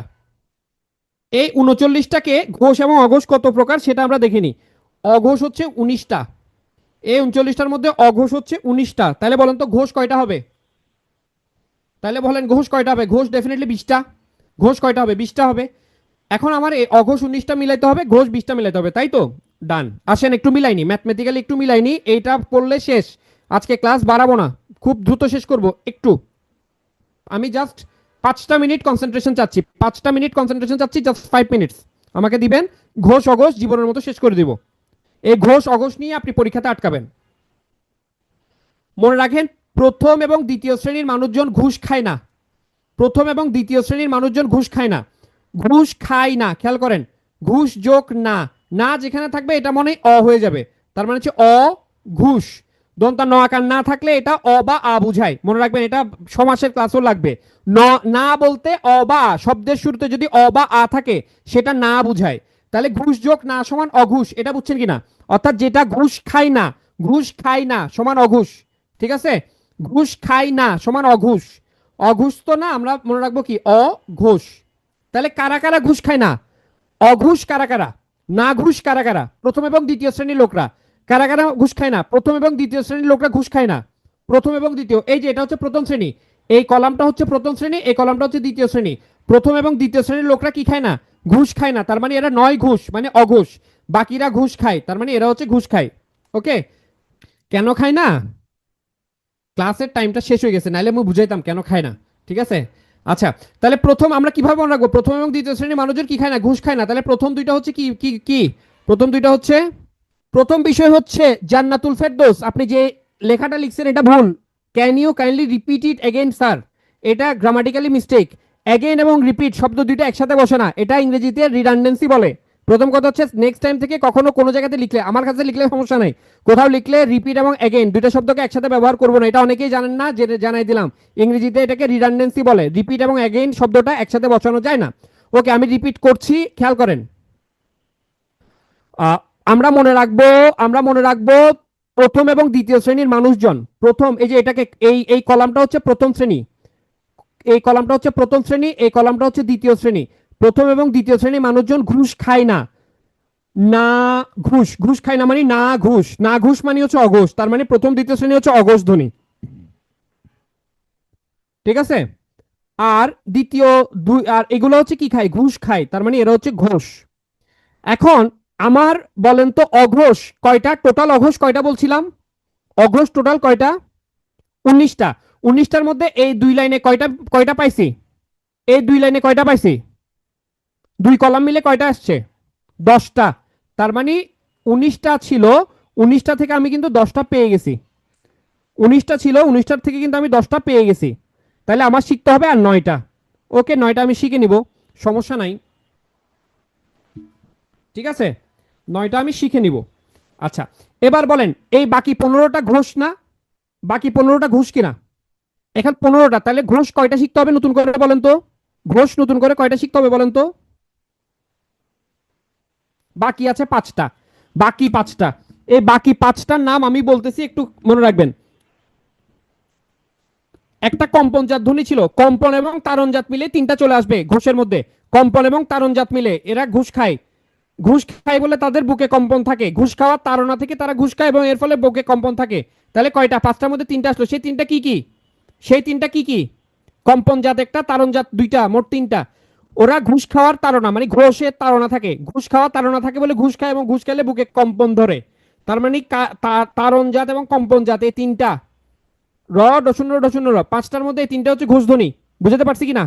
[SPEAKER 1] এই 39টাকে ঘোষ এবং অঘোষ কত প্রকার সেটা আমরা দেখিনি। অঘোষ হচ্ছে 19টা, এই 39টার মধ্যে অঘোষ হচ্ছে 19টা, তাহলে বলেন তো ঘোষ কয়টা হবে? তাহলে বলেন ঘোষ কয়টা হবে? ঘোষ ডেফিনেটলি 20টা, ঘোষ কয়টা হবে? 20টা হবে। এখন আমার এই অঘোষ 19টা মিলাইতে হবে, ঘোষ 20টা মিলাইতে হবে, তাই তো? ডান। আসেন একটু মিলাইনি, ম্যাথমেটিক্যালি একটু মিলাইনি, এইটা পড়লে শেষ, আজকে ক্লাস বাড়াবো না, খুব দ্রুত শেষ করব একটু। আমি জাস্ট 5টা মিনিট কনসেন্ট্রেশন চাচ্ছি, 5টা মিনিট কনসেন্ট্রেশন চাচ্ছি, জাস্ট 5 মিনিটস আমাকে দিবেন, ঘোষ অঘোষ জীবনের মতো শেষ করে দিব। এই ঘোষ অঘোষ নিয়ে আপনি পরীক্ষাতে আটকাবেন। মনে রাখেন, প্রথম এবং দ্বিতীয় শ্রেণীর মানুষজন ঘুষ খায় না, প্রথম এবং দ্বিতীয় শ্রেণীর মানুষজন ঘুষ খায় না, ঘুষ খায় না, খেয়াল করেন। ঘুষ যোগ না, না যেখানে থাকবে এটা মনে অ হয়ে যাবে, তার মানে হচ্ছে অ ঘুষ। দন্তা ন আকার না থাকলে এটা অ বা আ বুঝায়, মনে রাখবেন, এটা সমাসের ক্লাসও লাগবে। ন না বলতে অ বা আ, শব্দের শুরুতে যদি অ বা আ থাকে সেটা না বুঝায়। তাহলে ঘুষ যোগ না সমান অঘুষ, এটা বুঝছেন কিনা? অর্থাৎ যেটা ঘুষ খায় না, ঘুষ খায় না সমান অঘুষ, ঠিক আছে? ঘুষ খায় না সমান অঘুষ, অঘোষ তো না, আমরা মনে রাখবো কি অঘোষ। তাহলে কারা কারা ঘুষ খায় না? অঘুষ কারা কারা, না ঘুষ কারা কারা, প্রথম এবং দ্বিতীয় শ্রেণীর লোকরা। কারা কারা ঘুষ খায় না? প্রথম এবং দ্বিতীয় শ্রেণীর লোকরা ঘুষ খায় না। প্রথম এবং দ্বিতীয়, এই যে এটা হচ্ছে প্রথম শ্রেণী, এই কলামটা হচ্ছে প্রথম শ্রেণী, এই কলামটা হচ্ছে দ্বিতীয় শ্রেণী। প্রথম এবং দ্বিতীয় শ্রেণীর লোকরা কি খায় না? ঘুষ খায় না, তার মানে এরা নয় ঘুষ মানে অঘুষ। বাকিরা ঘুষ খায়, তার মানে এরা হচ্ছে ঘুষ খায়। ওকে, কেন খায় না? ক্লাসের টাইমটা শেষ হয়ে গেছে, নাইলে আমি বুঝাইতাম কেন খায় না। ঠিক আছে, আচ্ছা। তাহলে প্রথম আমরা কিভাবে মনে রাখবো? প্রথম এবং দ্বিতীয় শ্রেণীর মানুষজন কি খায় না? ঘুষ খায় না। তাহলে প্রথম দুইটা হচ্ছে কি কি কি? প্রথম দুইটা হচ্ছে, প্রথম বিষয় হচ্ছে জান্নাতুল ফেরদৌস। আপনি যে লেখাটা লিখছেন এটা ভুল। Can you kindly repeat it again sir? এটা গ্রামাটিক্যালি মিস্টেক। এগেইন এবং রিপিট শব্দ দুইটা একসাথে বসে না, এটা ইংরেজিতে রিডান্ডেন্সি বলে। প্রথম কথা হচ্ছে নেক্সট টাইম থেকে কখনো কোনো জায়গাতে লিখলে, আমার কাছে লিখলে সমস্যা নাই, কোথাও লিখলে রিপিট এবং এগেইন দুইটা শব্দকে একসাথে ব্যবহার করবো না। এটা অনেকেই জানেন না, যে জানাই দিলাম। ইংরেজিতে এটাকে রিডান্ডেন্সি বলে, রিপিট এবং এগেইন শব্দটা একসাথে বসানো যায় না। ওকে, আমি রিপিট করছি, খেয়াল করেন। আহ, আমরা মনে রাখবো, আমরা মনে রাখবো প্রথম এবং দ্বিতীয় শ্রেণীর মানুষজন। প্রথম, এই যে এটাকে, এই কলামটা হচ্ছে প্রথম শ্রেণী, এই কলামটা হচ্ছে প্রথম শ্রেণী, এই কলামটা হচ্ছে দ্বিতীয় শ্রেণী। প্রথম এবং দ্বিতীয় শ্রেণীর মানুষজন ঘুষ খায় না। না ঘুষ, ঘুষ খায় না মানে না ঘুষ, না ঘুষ মানে হচ্ছে অঘোষ, তার মানে প্রথম দ্বিতীয় শ্রেণী হচ্ছে অঘোষ ধ্বনি। ঠিক আছে, আর দ্বিতীয় দুই, আর এগুলো হচ্ছে কি খায়? ঘুষ খায়, তার মানে এরা হচ্ছে ঘোষ। এখন আমার বলেন তো অঘোষ কয়টা? টোটাল অঘোষ কয়টা বলছিলাম? অঘোষ টোটাল কয়টা? 19টা। 19টার মধ্যে এই দুই লাইনে কয়টা কয়টা পাইছি? এই দুই লাইনে কয়টা পাইছি? দুই কলাম মিলে কয়টা আসছে? 10টা। তার মানে 19টা ছিল, 19টা থেকে আমি কিন্তু 10টা পেয়ে গেছি। 19টা ছিল, 19টার থেকে কিন্তু আমি 10টা পেয়ে গেছি। তাহলে আমার শিখতে হবে আর 9টা। ওকে, 9টা আমি শিখে নিব, সমস্যা নাই। ঠিক আছে, 9টা আমি শিখে নিব। আচ্ছা, এবার বলেন এই বাকি 15টা ঘোষ না? বাকি 15টা ঘুষ কিনা? এখন 15টা, তাহলে ঘোষ কয়টা শিখতে হবে নতুন করে বলেন তো? ঘোষ নতুন করে কয়টা শিখতে হবে বলেন তো? বাকি আছে 5টা। বাকি 5টা, এই বাকি 5টার নাম আমি বলতেছি, একটু মনে রাখবেন। একটা কম্পন জাত ধ্বনি ছিল, কম্পন এবং তারণ জাত মিলে 3টা চলে আসবে ঘোষের মধ্যে। কম্পন এবং তারণ জাত মিলে এরা ঘুষ খায়। ঘুষ খায় বলে তাদের বুকে কম্পন থাকে, ঘুষ খাওয়ার তাড়না থেকে তারা ঘুষ খায় এবং এর ফলে বুকে কম্পন থাকে। তাহলে কয়টা? 5টার মধ্যে 3টা আসলো, সেই 3টা কি কি? সেই 3টা কি কি? কম্পন জাত একটা, তারণ জাত 2টা, মোট 3টা। ওরা ঘুষ খাওয়ার তাড়না মানে ঘোষের তাড়না থাকে, ঘুষ খাওয়ার তাড়না থাকে বলে ঘুষ খায় এবং ঘুষ খেলে বুকে কম্পন ধরে। তার মানে তারণ জাত এবং কম্পন জাত এই 3টা। র ডশূন্য ডশূন্য র, 5টার মধ্যে এই 3টা হচ্ছে ঘোষ ধ্বনি। বুঝতে পারছি কিনা?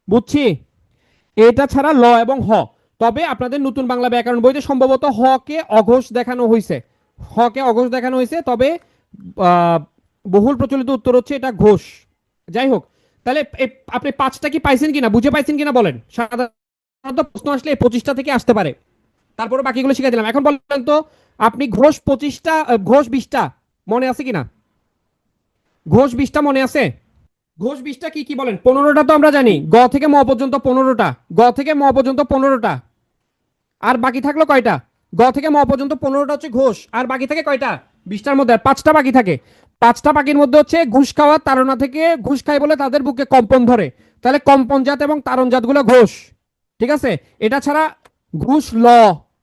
[SPEAKER 1] বুঝছি। এটা ছাড়া ল এবং হ। তবে আপনাদের নতুন বাংলা ব্যাকরণ বইতে সম্ভবত হ কে অঘোষ দেখানো হয়েছে, হ কে অঘোষ দেখানো হয়েছে, তবে বহুল প্রচলিত উত্তর হচ্ছে এটা ঘোষ। যাই হোক, তাহলে আপনি 5টা কি পাইছেন কিনা, বুঝে পাইছেন কিনা বলেন? সাধারণত প্রশ্ন আসলে 25টা থেকে আসতে পারে, তারপরে বাকিগুলো শিখে দিলাম। এখন বলেন তো আপনি ঘোষ 25টা, ঘোষ 20টা মনে আছে কিনা? ঘোষ 20টা মনে আছে? ঘোষ 20টা কি কি বলেন? 15টা তো আমরা জানি, গ থেকে ম পর্যন্ত 15টা, গ থেকে ম পর্যন্ত 15টা। আর বাকি থাকলো কয়টা? গ থেকে ম পর্যন্ত 15টা হচ্ছে ঘোষ, আর বাকি থাকে কয়টা? 20টার মধ্যে 5টা বাকি থাকে। 5টা বাকির মধ্যে হচ্ছে ঘুষ খাওয়ার তাড়না থেকে ঘুষ খায় বলে তাদের বুকে কম্পন ধরে। তাহলে কম্পন জাত এবং তারণ জাতগুলো ঘোষ। ঠিক আছে, এটা ছাড়া ঘুষ ল,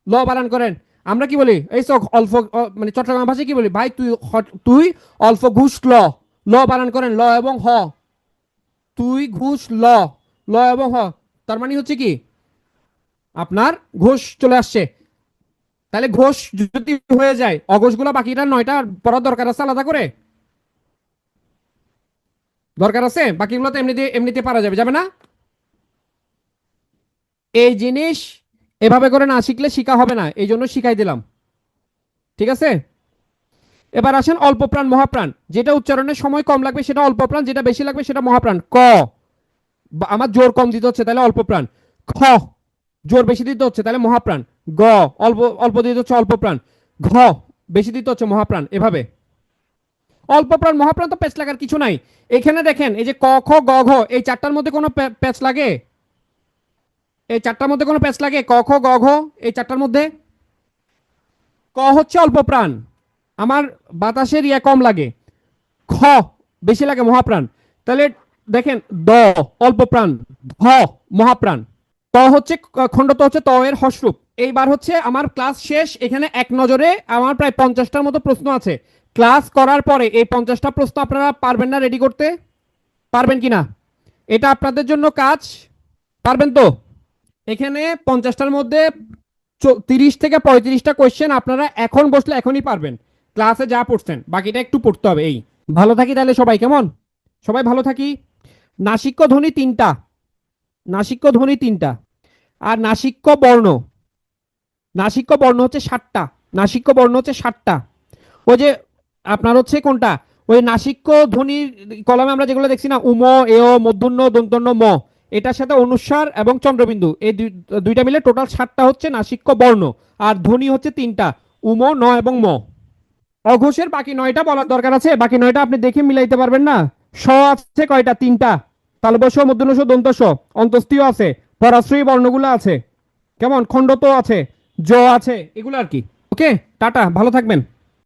[SPEAKER 1] ল বানান করেন। আমরা কি বলি এই অল্প, মানে চট্টগ্রাম ভাষায় কি বলি? ভাই তুই তুই অল্প ঘুষ ল, ল বানান করেন ল এবং হ। তুই ঘুষ ল, ল এবং হ, তার মানে হচ্ছে কি আপনার ঘোষ চলে আসছে। তাহলে ঘোষ যদি হয়ে যায়, অঘোষগুলো বাকিটা 9টা পড়ার দরকার আছে আলাদা করে? দরকার আছে? বাকিগুলো তো এমনিতে এমনিতে পারা যাবে, যাবে না? এই জিনিস এভাবে করে না শিখলে শিখা হবে না, এই জন্য শিখাই দিলাম। ঠিক আছে, এবার আসেন অল্প প্রাণ মহাপ্রাণ। যেটা উচ্চারণের সময় কম লাগবে সেটা অল্প প্রাণ, যেটা বেশি লাগবে সেটা মহাপ্রাণ। ক, আমার জোর কম দিতে হচ্ছে তাহলে অল্প প্রাণ। খ, জোর বেশি দিতে হচ্ছে তাহলে মহাপ্রাণ। গ, অল্প অল্প দিতে হচ্ছে অল্প প্রাণ। ঘ, বেশি দিতে হচ্ছে মহাপ্রাণ। এভাবে অল্প প্রাণ মহাপ্রাণ তো প্যাচ লাগার কিছু নাই। এখানে দেখেন এই যে ক খ গ ঘ, এই 4টার মধ্যে কোনো প্যাচ লাগে? এই 4টার মধ্যে কোনো প্যাচ লাগে? ক খ গ ঘ, এই 4টার মধ্যে? ক হচ্ছে অল্প প্রাণ, আমার বাতাসের ইয়া কম লাগে। খ বেশি লাগে মহাপ্রাণ। তাহলে দেখেন দ অল্প প্রাণ, ধ মহাপ্রাণ, ত হচ্ছে খণ্ডত হচ্ছে ত এর হস্রূপ। এইবার হচ্ছে আমার ক্লাস শেষ, এখানে এক নজরে আমার প্রায় 50টার মতো প্রশ্ন আছে। ক্লাস করার পরে এই 50টা প্রশ্ন আপনারা পারবেন না রেডি করতে? পারবেন কিনা? এটা আপনাদের জন্য কাজ, পারবেন তো? এখানে 50টার মধ্যে 30 থেকে 35টা কোয়েশ্চেন আপনারা এখন বসলে এখনই পারবেন, ক্লাসে যা পড়ছেন, বাকিটা একটু পড়তে হবে। এই ভালো থাকি তাহলে সবাই, কেমন? সবাই ভালো থাকি। নাসিক্য ধ্বনি তিনটা, নাসিক্য ধ্বনি তিনটা, আর নাসিক্য বর্ণ, নাসিক্য বর্ণ হচ্ছে 60টা, নাসিক্য বর্ণ হচ্ছে 60টা। ওই যে আপনার হচ্ছে কোনটা, ওই নাসিক্য ধ্বনির কলমে আমরা যেগুলো দেখছি না, উম এ মূর্ধন্য দন্তন্য ম, এটার সাথে অনুস্বার এবং চন্দ্রবিন্দু, এই দুইটা মিলে টোটাল 60টা হচ্ছে নাসিক্য বর্ণ। আর ধ্বনি হচ্ছে তিনটা, উম ন এবং ম। অঘোষের বাকি 9টা বলার দরকার আছে, বাকি 9টা আপনি দেখে মিলাইতে পারবেন না? স আছে কয়টা? তিনটা, তালব্য স, মূর্ধন্য স, দন্ত স, অন্তস্থীয় আছে, পরাশ্রয়ী বর্ণগুলো আছে, কেমন, খণ্ডত আছে, জ আছে, এগুলো আর কি। ওকে, টাটা, ভালো থাকবেন।